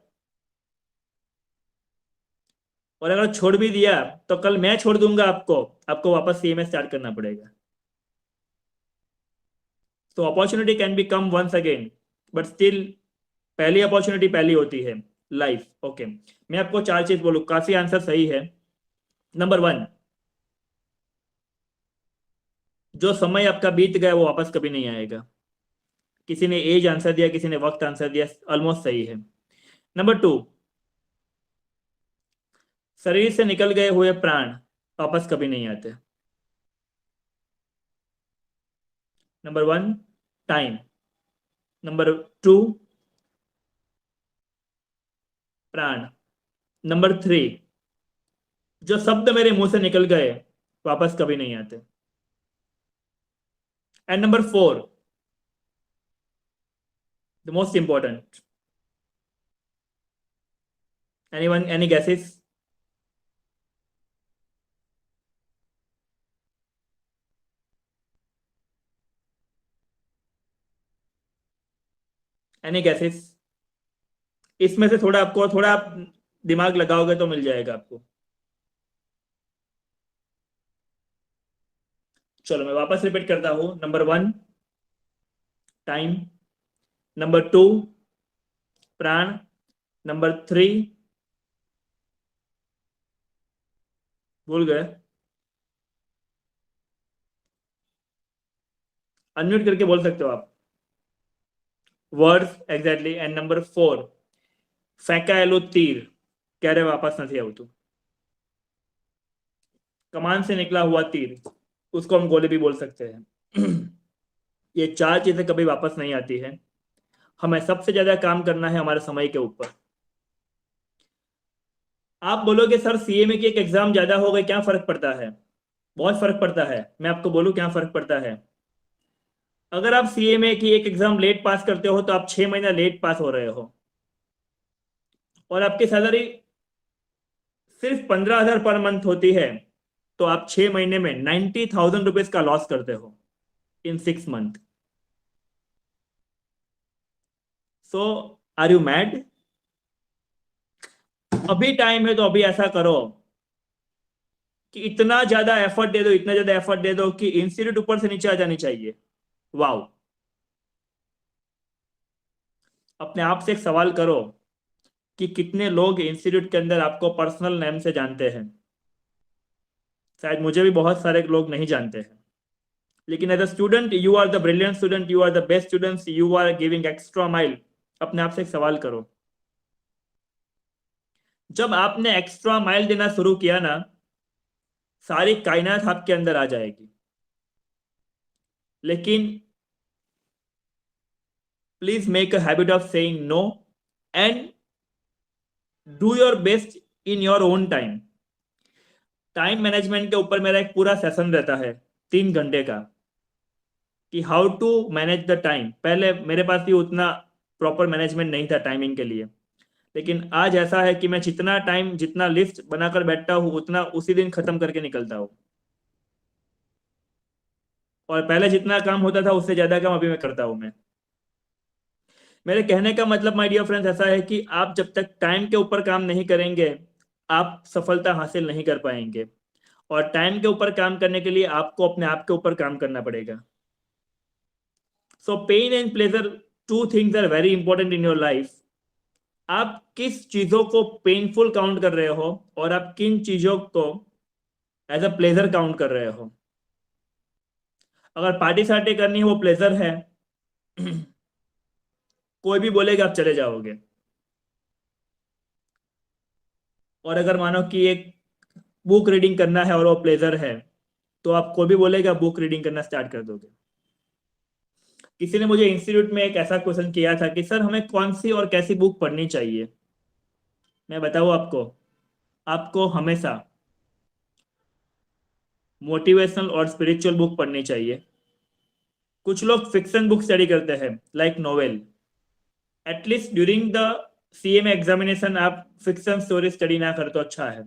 और अगर छोड़ भी दिया तो कल मैं छोड़ दूंगा आपको, आपको वापस सीए में स्टार्ट करना पड़ेगा। तो opportunity can be come once again, but still पहली अपॉर्चुनिटी पहली होती है। Life, okay. मैं आपको चार चीज बोलूँ, काफी आंसर सही है। नंबर वन, जो समय आपका बीत गया वो वापस कभी नहीं आएगा। किसी ने एज आंसर दिया, किसी ने वक्त आंसर दिया, ऑलमोस्ट सही है। नंबर टू, शरीर से निकल गए हुए प्राण वापस कभी नहीं आते। Number one, time. Number two, प्राण। नंबर थ्री, जो शब्द मेरे मुंह से निकल गए वापस कभी नहीं आते। And number four, the most important. Anyone, any gases? Any gases? इसमें से थोड़ा आपको, थोड़ा आप दिमाग लगाओगे तो मिल जाएगा आपको। चलो मैं वापस रिपीट करता हूं। Number one, time. Number two, प्राण। नंबर थ्री, भूल गए? अनम्यूट करके बोल सकते हो आप। Words, exactly. And number four, फेंका एलो तीर, कह रहे वापस नहीं आवતું। कमान से निकला हुआ तीर, उसको हम गोली भी बोल सकते हैं। ये चार चीजें कभी वापस नहीं आती है। हमें सबसे ज्यादा काम करना है हमारे समय के ऊपर। आप बोलोगे सर सीए में की एक एग्जाम ज्यादा हो गई, क्या फर्क पड़ता है? बहुत फर्क पड़ता है। मैं आपको बोलूं क्या फर्क पड़ता है। अगर आप सीए में की एक एग्जाम लेट पास करते हो तो आप 6 महीना लेट पास हो रहे हो, और आपकी सैलरी सिर्फ 15,000 पर मंथ होती है, तो आप 6 महीने में 90,000 रुपीज का लॉस करते हो in 6 month. So are you mad? अभी टाइम है तो अभी ऐसा करो कि इतना ज्यादा एफर्ट दे दो, इतना ज्यादा एफर्ट दे दो कि इंस्टीट्यूट ऊपर से नीचे आ जानी चाहिए। वाओ। अपने आप से एक सवाल करो कि कितने लोग इंस्टीट्यूट के अंदर आपको पर्सनल नेम से जानते हैं। शायद मुझे भी बहुत सारे लोग नहीं जानते हैं, लेकिन as a student you are the brilliant student, you are the best students, you are giving extra mile. अपने आप से एक सवाल करो, जब आपने एक्स्ट्रा माइल देना शुरू किया ना, सारी कायनात आपके अंदर आ जाएगी। लेकिन please make a habit of saying no and do your best in your own time. Time management के ऊपर मेरा एक पूरा सेशन रहता है 3 घंटे का, कि how to manage the time. पहले मेरे पास भी उतना प्रॉपर मैनेजमेंट नहीं था टाइमिंग के लिए, लेकिन आज ऐसा है कि मैं जितना टाइम, जितना लिस्ट बनाकर बैठता हूँ, उतना उसी दिन खत्म करके निकलता हूँ। और पहले जितना काम होता था उससे ज्यादा काम अभी मैं करता हूँ। मैं, मेरे कहने का मतलब माय डियर फ्रेंड्स ऐसा है कि आप जब तक टाइम के ऊपर काम नहीं करेंगे, आप सफलता हासिल नहीं कर पाएंगे। और टाइम के ऊपर काम करने के लिए आपको अपने आप के ऊपर काम करना पड़ेगा। So pain and pleasure, two things are very important in your life. आप किस चीजों को पेनफुल काउंट कर रहे हो और आप किन चीजों को एज अ प्लेजर काउंट कर रहे हो। अगर पार्टी सार्टी करनी है वो प्लेजर है, कोई भी बोलेगा आप चले जाओगे। और अगर मानो कि एक बुक रीडिंग करना है और वो प्लेजर है, तो आप कोई भी बोलेगा बुक रीडिंग करना स्टार्ट कर दोगे। किसी ने मुझे इंस्टीट्यूट में एक ऐसा क्वेश्चन किया था कि सर हमें कौन सी और कैसी बुक पढ़नी चाहिए। मैं बताऊँ आपको, आपको हमेशा मोटिवेशनल और स्पिरिचुअल बुक पढ़नी चाहिए। कुछ लोग फिक्शन बुक स्टडी करते हैं, like novel. At least during the CMA examination आप फिक्शन स्टोरी स्टडी ना करें तो अच्छा है।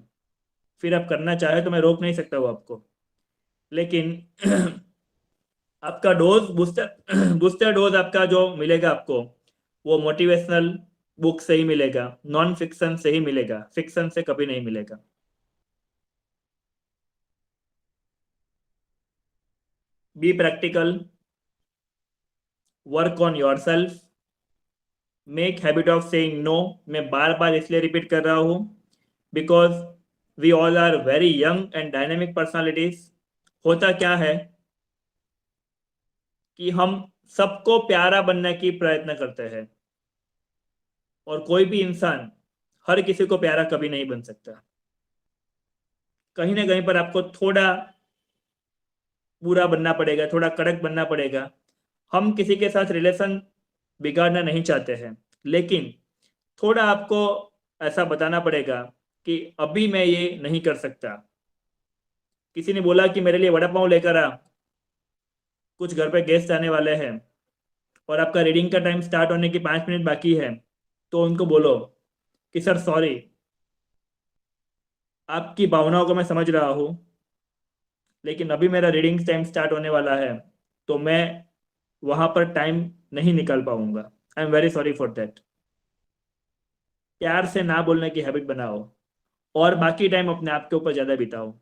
फिर आप करना चाहे तो मैं रोक नहीं सकता हूँ आपको, लेकिन आपका डोज बूस्टर बूस्टर डोज आपका जो मिलेगा आपको, वो मोटिवेशनल बुक से ही मिलेगा, नॉन फिक्शन से ही मिलेगा, फिक्शन से कभी नहीं मिलेगा। Be practical, work on your self, make habit of saying no. मैं बार बार इसलिए रिपीट कर रहा हूँ because we all are very young and dynamic personalities. होता क्या है कि हम सबको प्यारा बनने की प्रयत्न करते हैं, और कोई भी इंसान हर किसी को प्यारा कभी नहीं बन सकता। कहीं ना कहीं पर आपको थोड़ा बुरा बनना पड़ेगा, थोड़ा कड़क बनना पड़ेगा। हम किसी के साथ रिलेशन बिगाड़ना नहीं चाहते हैं, लेकिन थोड़ा आपको ऐसा बताना पड़ेगा कि अभी मैं ये नहीं कर सकता। किसी ने बोला कि मेरे लिए वड़ा पाव लेकर आ, कुछ घर पे गेस्ट आने वाले हैं, और आपका रीडिंग का टाइम स्टार्ट होने की 5 मिनट बाकी है, तो उनको बोलो कि सर सॉरी, आपकी भावनाओं को मैं समझ रहा हूँ, लेकिन अभी मेरा रीडिंग टाइम स्टार्ट होने वाला है, तो मैं वहां पर टाइम नहीं निकाल पाऊंगा। I am very sorry for that. प्यार से ना बोलने की हैबिट बनाओ, और बाकी टाइम अपने आप के ऊपर ज्यादा बिताओ।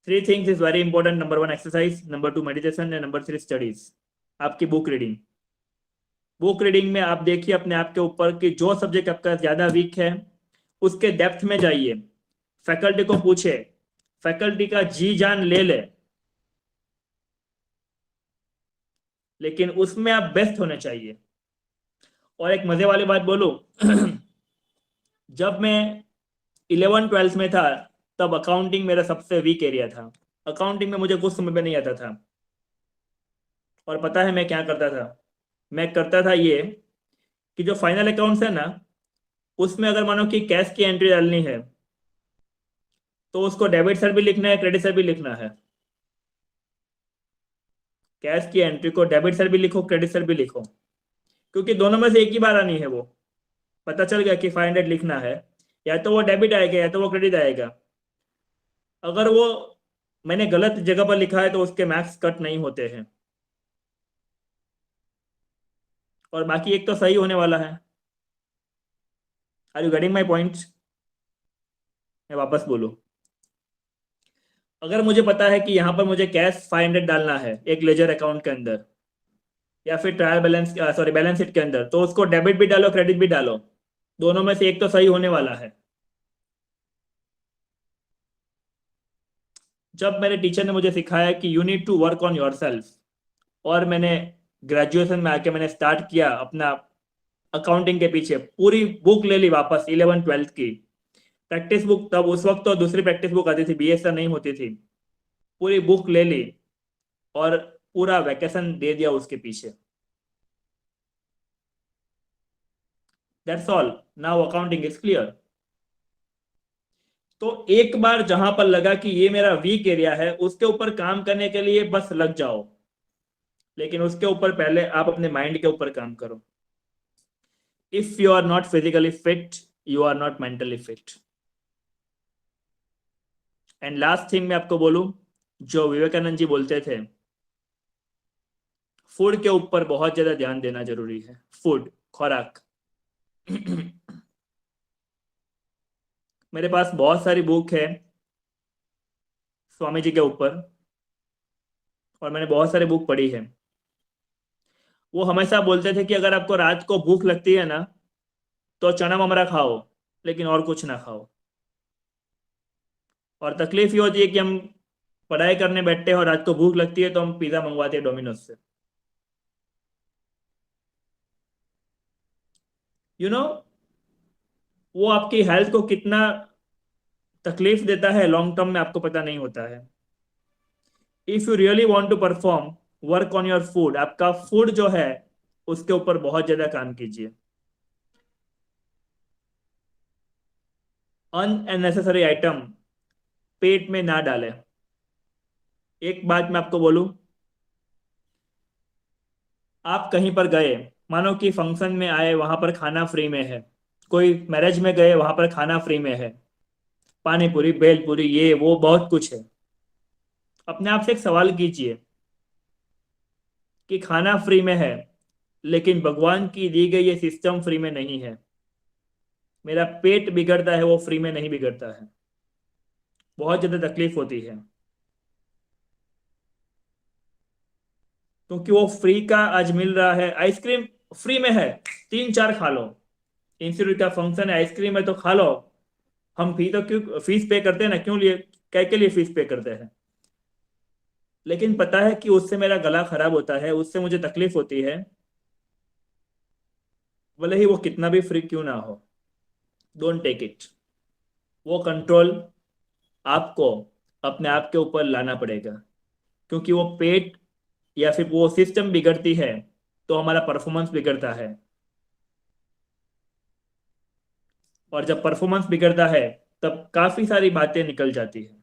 3 things is very important. Number 1 exercise, number 2 meditation and number 3 studies. आपकी बुक रीडिंग। बुक रीडिंग में आप देखिए अपने आप के ऊपर कि जो सब्जेक्ट आपका ज्यादा वीक है उसके डेप्थ में जाइए, फैकल्टी को पूछे, फैकल्टी का जी जान ले ले, लेकिन उसमें आप बेस्ट होने चाहिए। और एक मजे वाली बात बोलूं, जब मैं 11th-12th में था, तब अकाउंटिंग मेरा सबसे वीक एरिया था। अकाउंटिंग में मुझे कुछ समझ में नहीं आता था। और पता है मैं क्या करता था? मैं करता था ये कि जो फाइनल अकाउंट्स है ना, उसमें अगर मानो कि कैश की एंट्री डालनी है, तो उसको डेबिट साइड भी लिखना है, क्रेडिट साइड भी लिखना है। कैश की एंट्री को डेबिट साइड भी लिखो, क्रेडिट साइड भी लिखो, क्योंकि दोनों में से एक ही बार आनी है। वो पता चल गया कि 500 लिखना है, या तो वो डेबिट आएगा या तो वो क्रेडिट आएगा। अगर वो मैंने गलत जगह पर लिखा है तो उसके मार्क्स कट नहीं होते हैं, और बाकी एक तो सही होने वाला है। Are you getting my point? मैं वापस बोलूं, अगर मुझे पता है कि यहाँ पर मुझे कैश 500 डालना है एक लेजर अकाउंट के अंदर, या फिर trial balance, sorry balance sheet के अंदर, तो उसको डेबिट भी डालो, क्रेडिट भी डालो, दोनों में से एक तो सही होने वाला है। जब मेरे टीचर ने मुझे सिखाया कि you need to work on your self, और मैंने ग्रेजुएशन में आके मैंने स्टार्ट किया अपना अकाउंटिंग के पीछे, पूरी बुक ले ली वापस 11th-12th की प्रैक्टिस बुक, तब उस वक्त तो दूसरी प्रैक्टिस बुक आती थी, बीएसआर नहीं होती थी, पूरी बुक ले ली और पूरा वैकेशन दे दिया उसके पीछे। That's all, now accounting is clear. तो एक बार जहां पर लगा कि ये मेरा वीक एरिया है, उसके ऊपर काम करने के लिए बस लग जाओ, लेकिन उसके ऊपर पहले आप अपने माइंड के ऊपर काम करो। If you are not physically fit, you are not mentally fit. And last thing मैं आपको बोलूं, जो विवेकानंद जी बोलते थे, फूड के ऊपर बहुत ज्यादा ध्यान देना जरूरी है। फूड, खुराक। मेरे पास बहुत सारी बुक है स्वामी जी के ऊपर, और मैंने बहुत सारी बुक पढ़ी है। वो हमेशा बोलते थे कि अगर आपको रात को भूख लगती है ना, तो चना ममरा खाओ, लेकिन और कुछ ना खाओ। और तकलीफ ये होती है कि हम पढ़ाई करने बैठते हैं और रात को भूख लगती है तो हम पिज्जा मंगवाते हैं डोमिनोज से। यू नो, वो आपकी हेल्थ को कितना तकलीफ देता है लॉन्ग टर्म में आपको पता नहीं होता है। If you really want to perform, work on your food. आपका फूड जो है उसके ऊपर बहुत ज्यादा काम कीजिए। अननेसेसरी आइटम पेट में ना डालें। एक बात मैं आपको बोलूं, आप कहीं पर गए, मानो कि फंक्शन में आए, वहां पर खाना फ्री में है, कोई मैरिज में गए, वहां पर खाना फ्री में है, पानी पूरी, बेल पूरी, ये वो बहुत कुछ है। अपने आप से एक सवाल कीजिए कि खाना फ्री में है, लेकिन भगवान की दी गई ये सिस्टम फ्री में नहीं है। मेरा पेट बिगड़ता है, वो फ्री में नहीं बिगड़ता है, बहुत ज्यादा तकलीफ होती है। क्योंकि वो फ्री का आज मिल रहा है, आइसक्रीम फ्री में है, 3-4 खा लो। इंस्टीट्यूट का फंक्शन है, आइसक्रीम है तो खा लो। हम फी तो क्यों फीस पे करते हैं ना, क्यों लिए, क्या के लिए फीस पे करते हैं? लेकिन पता है कि उससे मेरा गला खराब होता है, उससे मुझे तकलीफ होती है, भले ही वो कितना भी फ्री क्यों ना हो। Don't take it. वो कंट्रोल आपको अपने आप के ऊपर लाना पड़ेगा, क्योंकि वो पेट या फिर वो सिस्टम बिगड़ती है तो हमारा परफॉर्मेंस बिगड़ता है। और जब परफॉर्मेंस बिगड़ता है, तब काफी सारी बातें निकल जाती है।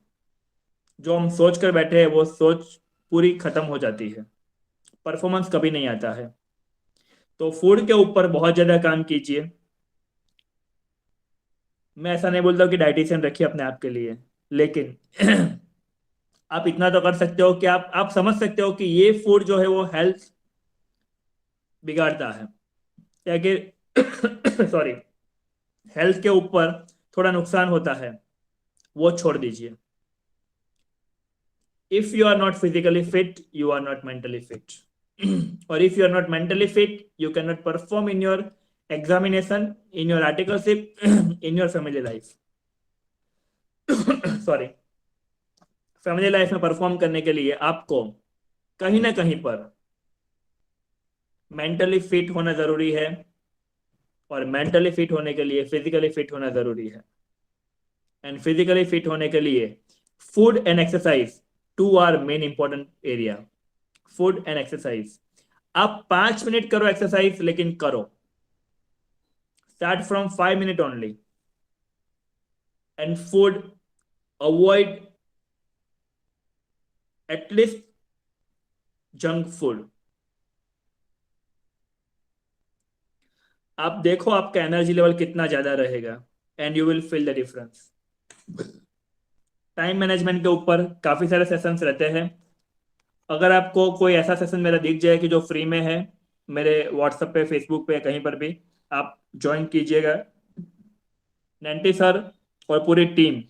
जो हम सोच कर बैठे हैं वो सोच पूरी खत्म हो जाती है, परफॉर्मेंस कभी नहीं आता है। तो फूड के ऊपर बहुत ज्यादा काम कीजिए। मैं ऐसा नहीं बोलता हूँ कि डाइटिशियन रखिए अपने आप के लिए, लेकिन आप इतना तो कर सकते हो कि आप समझ सकते हो कि ये फूड जो है वो हेल्थ बिगाड़ता है, या कि सॉरी, हेल्थ के ऊपर थोड़ा नुकसान होता है, वो छोड़ दीजिए। If you are not physically fit, you are not mentally fit. और if you are not mentally fit, you can not perform in your examination, in your articleship, in your family life. Sorry, family life में perform करने के लिए आपको कहीं ना कहीं पर मेंटली फिट होना जरूरी है, और मेंटली फिट होने के लिए फिजिकली फिट होना जरूरी है। एंड फिजिकली फिट होने के लिए food and exercise, two are main important area. Food and exercise, आप 5 मिनट करो एक्सरसाइज, लेकिन करो। Start from 5 minute only. And food, avoid at least junk food. आप देखो आपका एनर्जी लेवल कितना ज्यादा रहेगा, and you will feel the difference. Time management के ऊपर काफी सारे सेशंस रहते हैं। अगर आपको कोई ऐसा सेशन मेरा दिख जाए कि जो फ्री में है, मेरे व्हाट्सएप पे, फेसबुक पे, कहीं पर भी आप ज्वाइन कीजिएगा। नैंटी सर और पूरी टीम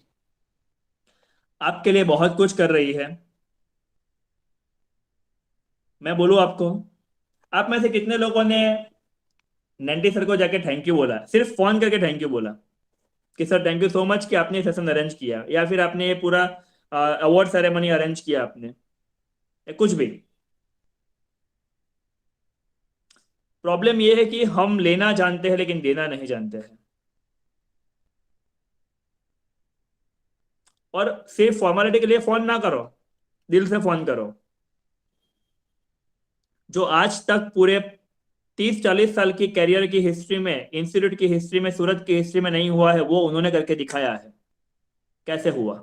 आपके लिए बहुत कुछ कर रही है। मैं बोलूँ आपको, आप में से कितने लोगों ने नैंटी सर को जाके थैंक यू बोला, सिर्फ फोन करके थैंक यू बोला कि sir thank you so much कि आपने सेशन अरेंज किया, या फिर आपने ये पूरा अवार्ड सेरेमनी अरेंज किया आपने, या कुछ भी। प्रॉब्लम ये है कि हम लेना जानते हैं लेकिन देना नहीं जानते हैं। और सिर्फ फॉर्मेलिटी के लिए फोन ना करो, दिल से फोन करो। जो आज तक पूरे 30-40 साल की कैरियर की हिस्ट्री में, इंस्टीट्यूट की हिस्ट्री में, सूरत की हिस्ट्री में नहीं हुआ है, वो उन्होंने करके दिखाया है। कैसे हुआ?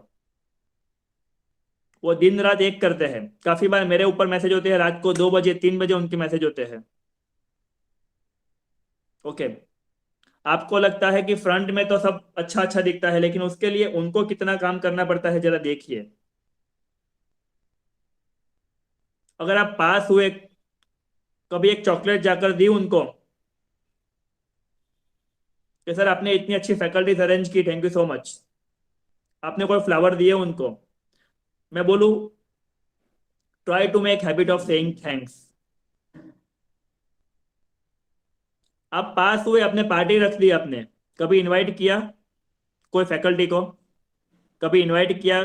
वो दिन रात एक करते हैं। काफी बार मेरे ऊपर मैसेज होते हैं, रात को 2 बजे 3 बजे उनके मैसेज होते हैं। ओके, आपको लगता है कि फ्रंट में तो सब अच्छा अच्छा दिखता है, लेकिन उसके लिए उनको कितना काम करना पड़ता है जरा देखिए। अगर आप पास हुए, कभी एक चॉकलेट जाकर दी उनको कि सर आपने इतनी अच्छी फैकल्टीज अरेंज की, थैंक यू सो मच, आपने कोई फ्लावर दिए उनको, मैं बोलूँ try to make habit of saying thanks. आप पास हुए, अपने पार्टी रख दी आपने, कभी इनवाइट किया कोई फैकल्टी को? कभी इनवाइट किया?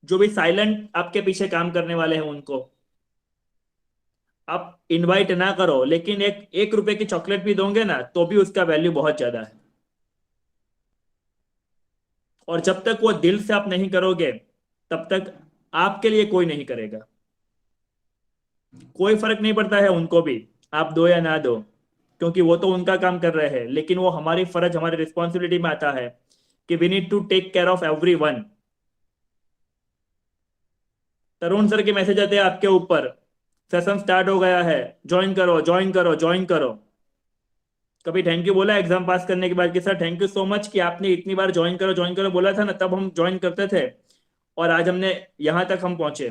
जो भी साइलेंट आपके पीछे काम करने वाले हैं उनको आप इनवाइट ना करो, लेकिन एक 1 रुपए की चॉकलेट भी दोगे ना तो भी उसका वैल्यू बहुत ज्यादा है। और जब तक वो दिल से आप नहीं करोगे, तब तक आपके लिए कोई नहीं करेगा। कोई फर्क नहीं पड़ता है उनको भी, आप दो या ना दो, क्योंकि वो तो उनका काम कर रहे हैं। लेकिन वो हमारी फर्ज, हमारी रिस्पॉन्सिबिलिटी में आता है कि we need to take care of everyone. Tarun sir के मैसेज आते हैं आपके ऊपर, सेशन स्टार्ट हो गया है, ज्वाइन करो ज्वाइन करो ज्वाइन करो। कभी थैंक यू बोला एग्जाम पास करने के बाद कि sir thank you so much कि आपने इतनी बार ज्वाइन करो बोला था ना, तब हम ज्वाइन करते थे और आज हमने यहां तक हम पहुंचे।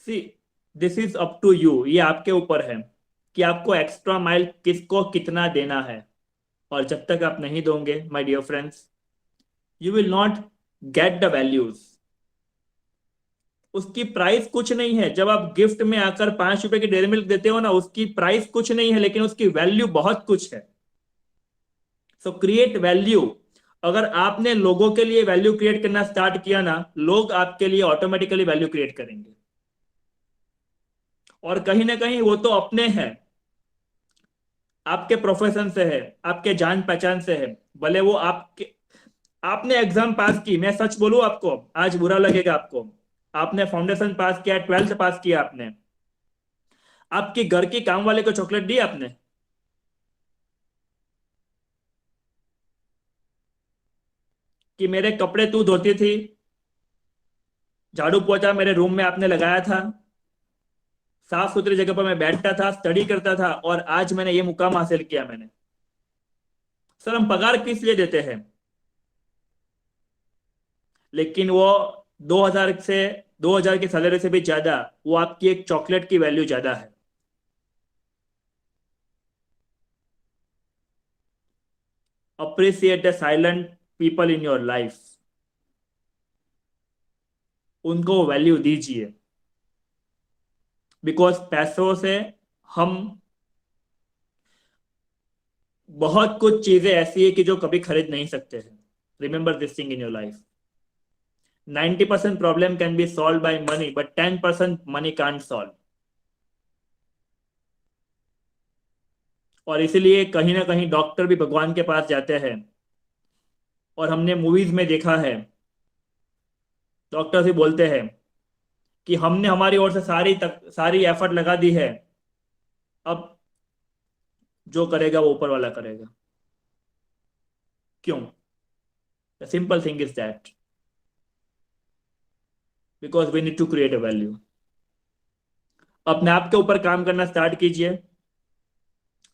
See, this is up to you, ये आपके ऊपर है कि आपको एक्स्ट्रा माइल किसको कितना देना है। और जब तक आप नहीं दोगे my dear friends, you will not get the values. उसकी प्राइस कुछ नहीं है। जब आप गिफ्ट में आकर 5 रुपए की डेयरी मिल्क देते हो ना, उसकी प्राइस कुछ नहीं है, लेकिन उसकी वैल्यू बहुत कुछ है। सो क्रिएट वैल्यू। अगर आपने लोगों के लिए वैल्यू क्रिएट करना स्टार्ट किया ना, लोग आपके लिए ऑटोमेटिकली वैल्यू क्रिएट करेंगे। और कहीं ना कहीं वो तो अपने हैं, आपके प्रोफेशन से है, आपके जान पहचान से है। भले वो आपके, आपने एग्जाम पास की, मैं सच बोलूं आपको, आज बुरा लगेगा आपको, आपने फाउंडेशन पास किया, 12th पास किया आपने, आपके घर की काम वाले को चॉकलेट दी आपने? कि मेरे कपड़े तू धोती थी, झाड़ू पोछा मेरे रूम में आपने लगाया था, साफ सुथरी जगह पर मैं बैठता था, स्टडी करता था, और आज मैंने ये मुकाम हासिल किया मैंने। सर हम पगार किस लिए देते हैं? लेकिन वो 2000 की सैलरी से भी ज्यादा वो आपकी एक चॉकलेट की वैल्यू ज्यादा है। Appreciate the silent people in your life, उनको वैल्यू दीजिए। बिकॉज पैसों से हम, बहुत कुछ चीजें ऐसी है कि जो कभी खरीद नहीं सकते हैं। Remember this thing in your life, 90% problem can be solve by money, but 10% money can't solve. और इसीलिए कहीं ना कहीं डॉक्टर भी भगवान के पास जाते हैं। और हमने मूवीज में देखा है, डॉक्टर भी बोलते हैं कि हमने हमारी ओर से सारी एफर्ट लगा दी है, अब जो करेगा वो ऊपर वाला करेगा। क्यों? The simple thing is that, because we need to create a value. अपने आप के ऊपर काम करना स्टार्ट कीजिए।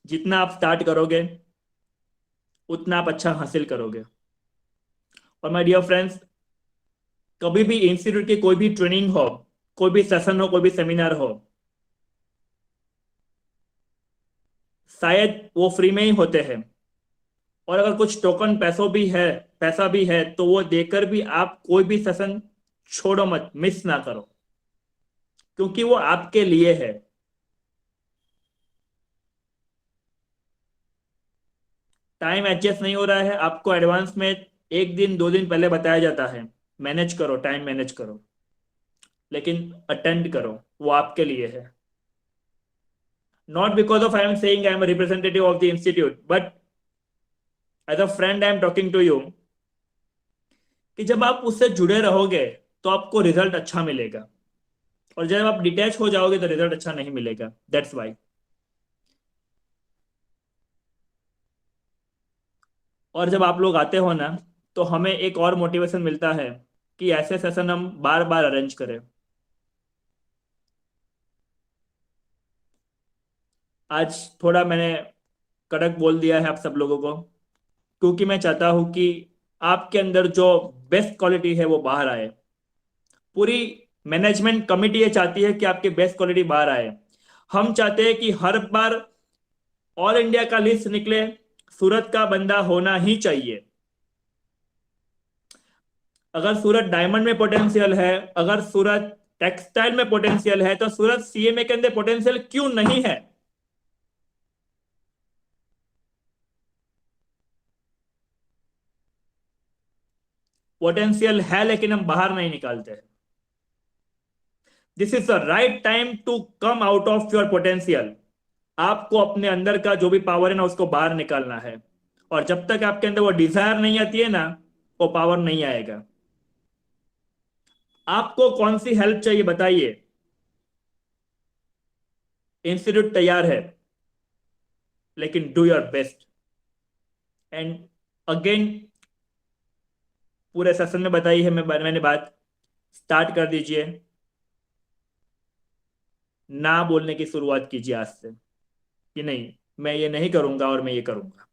जितना आप स्टार्ट करोगे उतना आप अच्छा हासिल करोगे। और माय डियर फ्रेंड्स, कभी भी इंस्टीट्यूट की कोई भी ट्रेनिंग हो, कोई भी सेशन हो, कोई भी सेमिनार हो, शायद वो फ्री में ही होते हैं। और अगर कुछ टोकन पैसा भी है तो वो देकर भी आप कोई भी सेशन छोड़ो मत, मिस ना करो, क्योंकि वो आपके लिए है। टाइम एडजस्ट नहीं हो रहा है, आपको एडवांस में 1 दिन 2 दिन पहले बताया जाता है, मैनेज करो, टाइम मैनेज करो, लेकिन अटेंड करो, वो आपके लिए है। Not because of I am saying I am representative of the institute, but as a friend I am talking to you, कि जब आप उससे जुड़े रहोगे तो आपको रिजल्ट अच्छा मिलेगा, और जब आप डिटैच हो जाओगे तो रिजल्ट अच्छा नहीं मिलेगा। That's why. और जब आप लोग आते हो ना, तो हमें एक और मोटिवेशन मिलता है कि ऐसे सेशन हम बार बार अरेंज करें। आज थोड़ा मैंने कड़क बोल दिया है आप सब लोगों को, क्योंकि मैं चाहता हूं कि आपके अंदर जो बेस्ट क्वालिटी है वो बाहर आए। पूरी मैनेजमेंट कमिटी ये चाहती है कि आपकी बेस्ट क्वालिटी बाहर आए। हम चाहते हैं कि हर बार ऑल इंडिया का लिस्ट निकले, सूरत का बंदा होना ही चाहिए। अगर सूरत डायमंड में पोटेंशियल है, अगर सूरत टेक्सटाइल में पोटेंशियल है, तो सूरत सीएमए के अंदर पोटेंशियल क्यों नहीं है? पोटेंशियल है, लेकिन हम बाहर नहीं निकालते हैं। This is the right time to come out of your potential. आपको अपने अंदर का जो भी पावर है ना, उसको बाहर निकालना है। और जब तक आपके अंदर वो डिजायर नहीं आती है ना, वो पावर नहीं आएगा। आपको कौन सी हेल्प चाहिए बताइए, इंस्टीट्यूट तैयार है, लेकिन do your best. And again, पूरे सेशन में बताई है मैंने बात, स्टार्ट कर दीजिए, ना बोलने की शुरुआत कीजिए आज से, कि नहीं, मैं ये नहीं करूंगा और मैं ये करूंगा।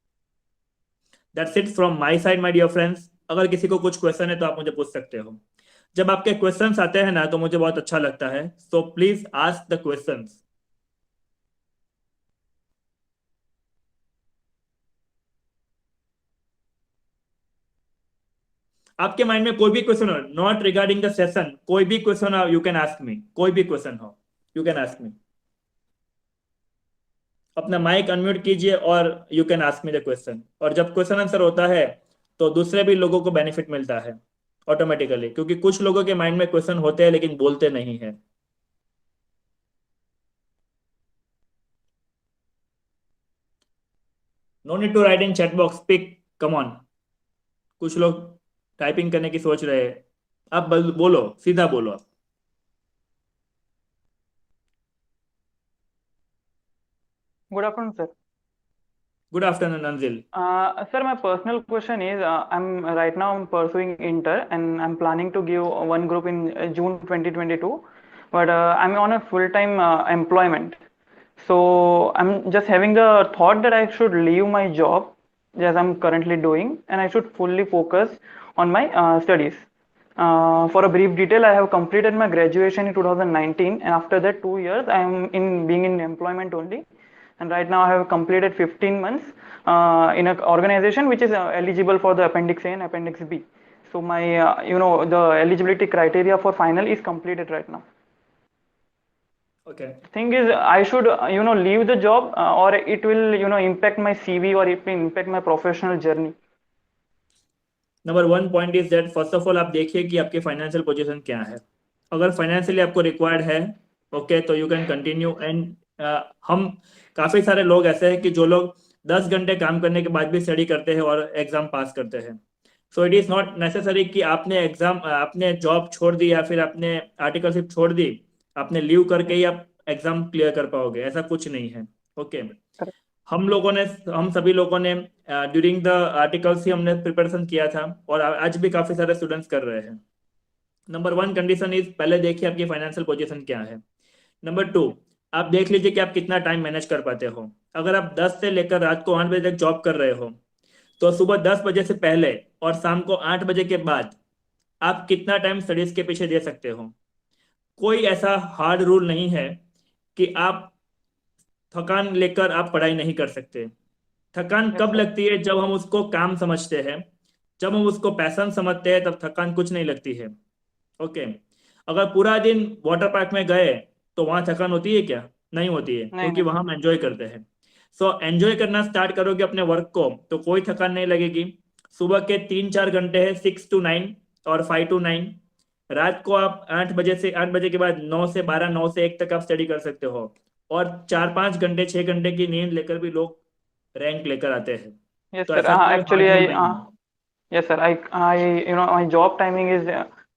That's it from my side my dear friends. अगर किसी को कुछ क्वेश्चन है तो आप मुझे पूछ सकते हो। जब आपके क्वेश्चंस आते हैं ना, तो मुझे बहुत अच्छा लगता है। So please ask the questions. आपके माइंड में कोई भी क्वेश्चन हो, नॉट रिगार्डिंग द सेशन, कोई भी क्वेश्चन हो, यू कैन आस्क मी। कोई भी क्वेश्चन हो, यू कैन आस्क मी। अपना माइक अनम्यूट कीजिए और you can ask me the question. और जब क्वेश्चन आंसर होता है, तो दूसरे भी लोगों को बेनिफिट मिलता है ऑटोमेटिकली, क्योंकि कुछ लोगों के माइंड में क्वेश्चन होते हैं लेकिन बोलते नहीं है। No need to write in chat box, speak, come on. कुछ लोग टाइपिंग करने की सोच रहे हैं, आप बोलो, सीधा बोलो आप। Good afternoon, sir. Good afternoon Anjil. Sir, my personal question is, I'm right now I'm pursuing Inter and I'm planning to give one group in June 2022, but I'm on a full-time employment. So I'm just having the thought that I should leave my job as I'm currently doing, and I should fully focus on my studies. For a brief detail, I have completed my graduation in 2019, and after that 2 years I am being in employment only. And right now I have completed 15 months in an organization which is eligible for the Appendix A and Appendix B. So my the eligibility criteria for final is completed right now. Okay. Thing is, I should leave the job, or it will impact my CV, or it will impact my professional journey. Number 1 point is that, first of all आप देखिए कि आपकी financial position क्या है। अगर financially आपको required है, okay, तो यू कैन कंटिन्यू। एंड हम काफ़ी सारे लोग ऐसे हैं कि जो लोग 10 घंटे काम करने के बाद भी स्टडी करते हैं और एग्जाम पास करते हैं। So it is not necessary कि आपने जॉब छोड़ दी या फिर आपने आर्टिकलशिप छोड़ दी, आपने लीव करके ही आप एग्जाम क्लियर कर पाओगे, ऐसा कुछ नहीं है। ओके। हम सभी लोगों ने ड्यूरिंग द आर्टिकल्स ही हमने प्रिपरेशन किया था, और आज भी काफी सारे स्टूडेंट्स कर रहे हैं। नंबर 1 कंडीशन इज, पहले देखिए आपकी फाइनेंशियल पोजीशन क्या है। नंबर 2, आप देख लीजिए कि आप कितना टाइम मैनेज कर पाते हो। अगर आप 10 से लेकर रात को 8 बजे तक जॉब कर रहे हो, तो सुबह 10 बजे से पहले और शाम को 8 बजे के बाद आप कितना टाइम स्टडीज के पीछे दे सकते हो। कोई ऐसा हार्ड रूल नहीं है कि आप थकान लेकर आप पढ़ाई नहीं कर सकते। थकान Yes, कब sir. लगती है? जब हम उसको काम समझते हैं, जब हम उसको पैशन समझते हैं, तब थकान कुछ नहीं लगती है। ओके। अगर पूरा दिन वाटर पार्क में गए तो वहां थकान होती है क्या? नहीं होती है, नहीं क्योंकि नहीं वहां हम एंजॉय करते हैं। सो एंजॉय करना स्टार्ट करोगे अपने वर्क को तो कोई थकान नहीं लगेगी। सुबह के 3-4 घंटे है 6 to 9 और 5 to 9। रात को आप 8 बजे के बाद 9 से 12, 9 से 1 तक आप स्टडी कर सकते हो। और 4-5 घंटे 6 घंटे की नींद लेकर भी लोग रैंक लेकर आते हैं। Yes, तो sir. ऐसा कोई Actually, हार्ड रूल नहीं है। yes, sir. My job timing is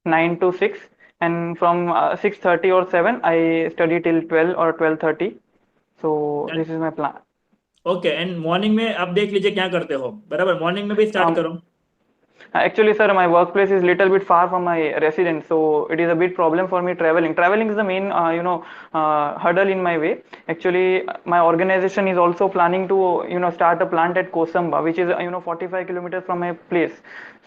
9 to 6, and from 6:30 or 7, I study till 12 or 12:30. So this is my plan. Okay and morning में आप देख लीजिए क्या करते हो, बराबर मॉर्निंग में भी स्टार्ट Um, करो। Actually, sir, my workplace is little bit far from my residence, so it is a bit problem for me traveling. Traveling is the main, hurdle in my way. Actually, my organization is also planning to, start a plant at Kosamba, which is, 45 kilometers from my place.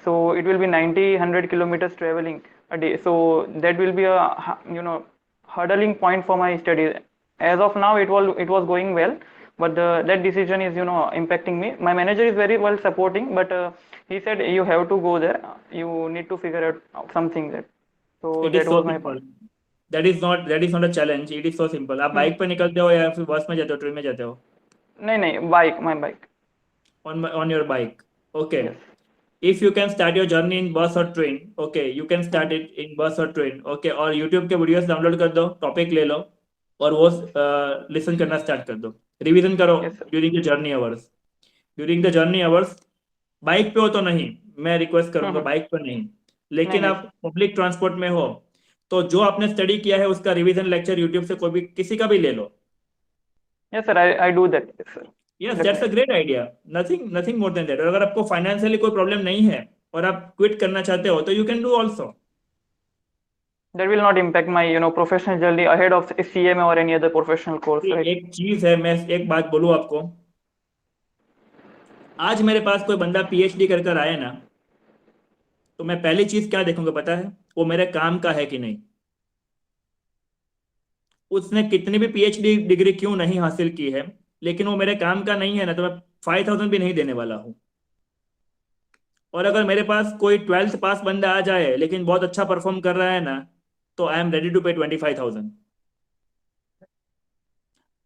So it will be 90-100 kilometers traveling a day. So that will be a, hurdling point for my studies. As of now, it was going well, but that decision is, impacting me. My manager is very well supporting, but he said you have to go there, you need to figure out something there. So it is that so was my simple. point. That is not a challenge, it is so simple. आप bike पे निकलते हो या फिर बस में जाते हो, ट्रेन में जाते हो? नहीं नहीं, bike, my bike. On your bike, okay. Yes. If you can start your journey in bus or train, okay, you can start it in bus or train, okay, और YouTube के वीडियोस डाउनलोड कर दो, topic ले लो और वो listen करना start कर दो। रिवीजन करो yes sir. During the journey hours. During the journey hours bike पे हो तो नहीं, मैं रिक्वेस्ट करूंगा बाइक पर नहीं, नहीं लेकिन नहीं आप सर। पब्लिक ट्रांसपोर्ट में हो तो जो आपने स्टडी किया है उसका रिवीजन लेक्चर यूट्यूब से कोई भी किसी का भी ले लो। Yes sir, I do that sir. Yes that's a definitely. Great idea. Nothing more than that. और अगर आपको फाइनेंशियली कोई प्रॉब्लम नहीं है और आप क्विट करना चाहते हो तो you can do also. That will not impact my, professional journey ahead of CMA or any other professional course, right? एक चीज है, मैं एक बात बोलूं आपको। आज मेरे पास कोई बंदा पीएचडी कर कर आए ना, तो मैं पहली चीज क्या देखूंगा पता है? वो मेरे काम का है कि नहीं। उसने कितनी भी पीएचडी डिग्री क्यों नहीं हासिल की है, लेकिन वो मेरे काम का नहीं है ना, तो मैं 5,000 भी नहीं देने वाला हूँ। और अगर मेरे पास कोई 12th पास बंदा आ जाए लेकिन बहुत अच्छा परफॉर्म कर रहा है ना, तो आई एम रेडी टू पे 25,000।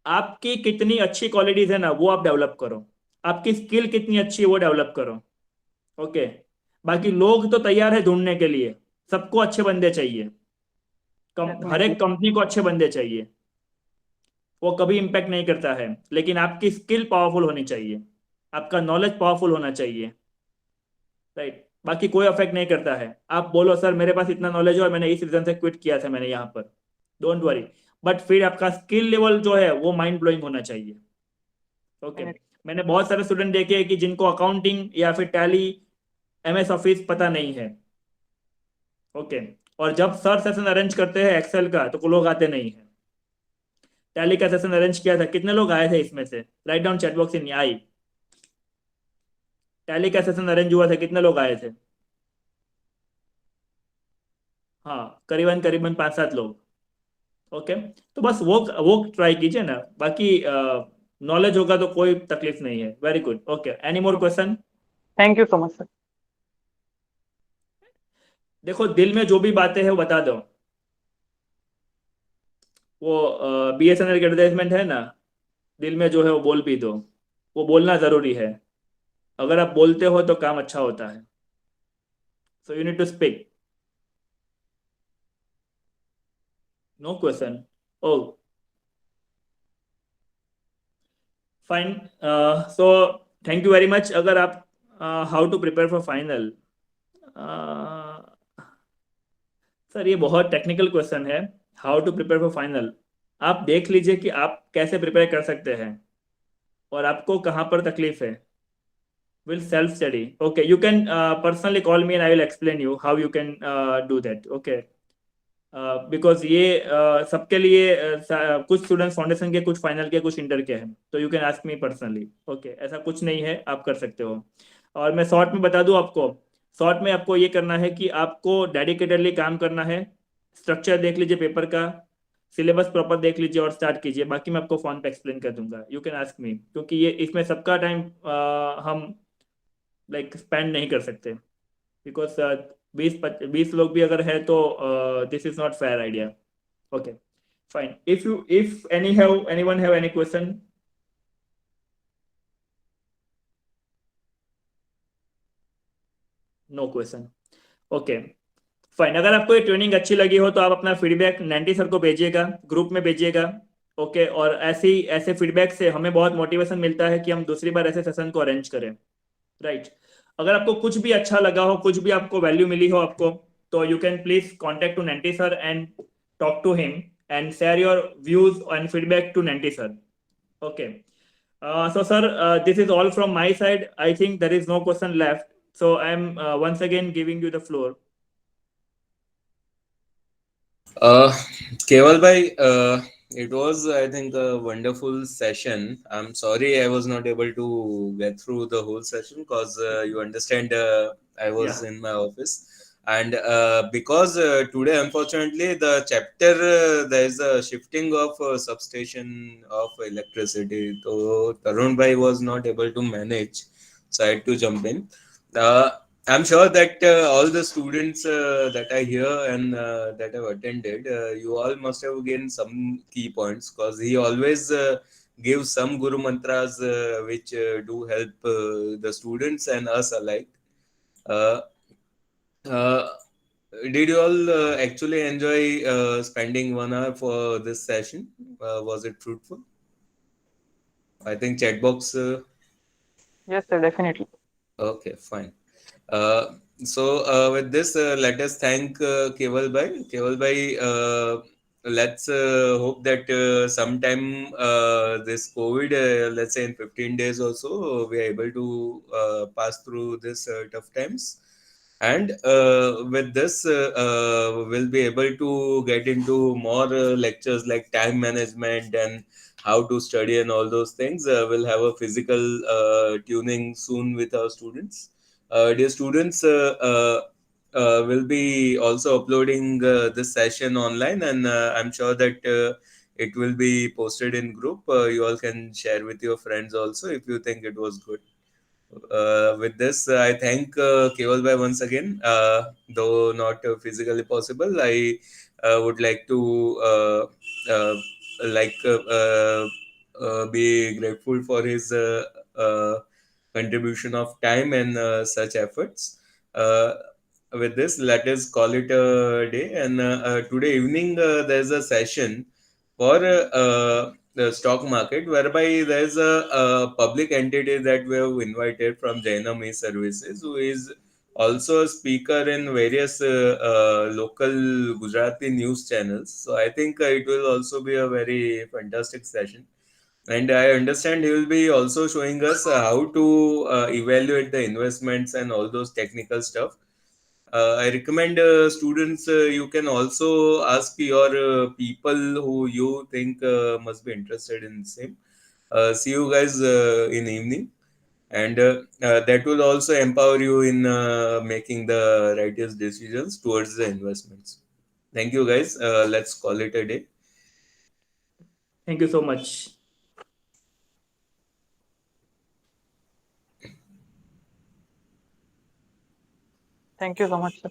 आपकी कितनी अच्छी क्वालिटीज है ना वो आप डेवलप करो, आपकी स्किल कितनी अच्छी है वो डेवलप करो, ओके। बाकी लोग तो तैयार है ढूंढने के लिए, सबको अच्छे बंदे चाहिए। हर डेफिनेटली। एक कंपनी को अच्छे बंदे चाहिए। वो कभी इम्पैक्ट नहीं करता है, लेकिन आपकी स्किल पावरफुल होनी चाहिए, आपका नॉलेज पावरफुल होना चाहिए, राइट। बाकी कोई अफेक्ट नहीं करता है। आप बोलो सर मेरे पास इतना नॉलेज है और मैंने इस रीजन से क्विट किया था, मैंने यहाँ पर, डोंट वरी। बट फिर आपका स्किल लेवल जो है वो माइंड ब्लोइंग होना चाहिए, ओके। मैंने बहुत सारे स्टूडेंट देखे हैं कि जिनको अकाउंटिंग या फिर टैली, एमएस ऑफिस पता नहीं है, ओके। और जब सर सेशन अरेंज करते हैं एक्सेल का तो लोग आते नहीं है। टैली का सेशन अरेंज किया था, कितने लोग आए थे इसमें से? Write down chat box in I. Tally का सेशन अरेंज हुआ था, कितने लोग आए थे? हाँ, करीबन करीबन 5-7 लोग, ओके। तो बस वो ट्राई कीजिए ना, बाकी नॉलेज होगा तो कोई तकलीफ नहीं है। Very good, okay. Any more question? Thank you so much sir. देखो दिल में जो भी बातें हैं वो बता दो। वो बीएसएनएल की एडवर्टाइजमेंट है ना, दिल में जो है वो बोल भी दो। वो बोलना जरूरी है, अगर आप बोलते हो तो काम अच्छा होता है। So you need to speak. No question? Oh fine. So thank you very much. अगर आप how to prepare for final, sir ये बहुत टेक्निकल क्वेश्चन है। How to prepare for final, आप देख लीजिए कि आप कैसे प्रिपेयर कर सकते हैं और आपको कहाँ पर तकलीफ है। Will self study, okay. You can personally call me and I will explain you how you can do that, okay. Because ये सबके लिए कुछ स्टूडेंट्स फाउंडेशन के, कुछ फाइनल के, कुछ इंटर के हैं, तो you can ask me personally, okay. ऐसा कुछ नहीं है, आप कर सकते हो। और मैं शॉर्ट में बता दूं आपको, शॉर्ट में आपको ये करना है कि आपको डेडिकेटेडली काम करना है। स्ट्रक्चर देख लीजिए पेपर का, सिलेबस प्रॉपर देख लीजिए और स्टार्ट कीजिए। बाकी मैं आपको फोन पे एक्सप्लेन कर दूंगा, यू कैन आस्क मी, क्योंकि ये इसमें सबका टाइम हम लाइक स्पेंड नहीं कर सकते। बिकॉज 20 लोग भी अगर है तो this is not fair idea, okay. Fine. If anyone have any question? No question. Okay fine. अगर आपको ये ट्रेनिंग अच्छी लगी हो तो आप अपना फीडबैक नैंटी सर को भेजिएगा, ग्रुप में भेजिएगा। ओके और ऐसे फीडबैक से हमें बहुत मोटिवेशन मिलता है कि हम दूसरी बार ऐसे सेशन को अरेंज करें। राइट। अगर आपको कुछ भी अच्छा लगा हो, कुछ भी आपको वैल्यू मिली हो आपको, तो you can please contact to Nainty sir and talk to him and share your views and feedback to Nainty sir. Okay so sir, this is all from my side. I think there is no question left, so I'm once again giving you the floor. Uh, Keval bhai, it was, I think, a wonderful session. I'm sorry I was not able to get through the whole session because you understand I was Yeah. in my office. And because today, unfortunately, the chapter there is a shifting of substation of electricity. So Tarun bhai was not able to manage, so I had to jump in. Uh, I'm sure that all the students that are here and that have attended, you all must have gained some key points because he always gives some guru mantras which do help the students and us alike. Uh, uh, did you all actually enjoy spending 1 hour for this session? Was it fruitful? I think chat box. Yes, sir, definitely. Okay, fine. With this, let us thank Keval Bhai. Keval Bhai, let's hope that sometime this COVID, let's say in 15 days or so, we are able to pass through this tough times. And with this, we'll be able to get into more lectures like time management and how to study and all those things. We'll have a physical tuning soon with our students. Dear students, will be also uploading this session online, and I'm sure that it will be posted in group. You all can share with your friends also if you think it was good. With this, I thank Keval Bhai once again. Though not physically possible, I would like to uh, like be grateful for his contribution of time and such efforts. Uh, with this, let us call it a day. And today evening, there's a session for the stock market, whereby there's a public entity that we have invited from Jainam E-Services, who is also a speaker in various local Gujarati news channels. So I think it will also be a very fantastic session. And I understand he will be also showing us how to evaluate the investments and all those technical stuff. I recommend students, you can also ask your people who you think must be interested in the same. See you guys in evening, and that will also empower you in making the righteous decisions towards the investments. Thank you, guys. Let's call it a day. Thank you so much. Thank you so much, sir.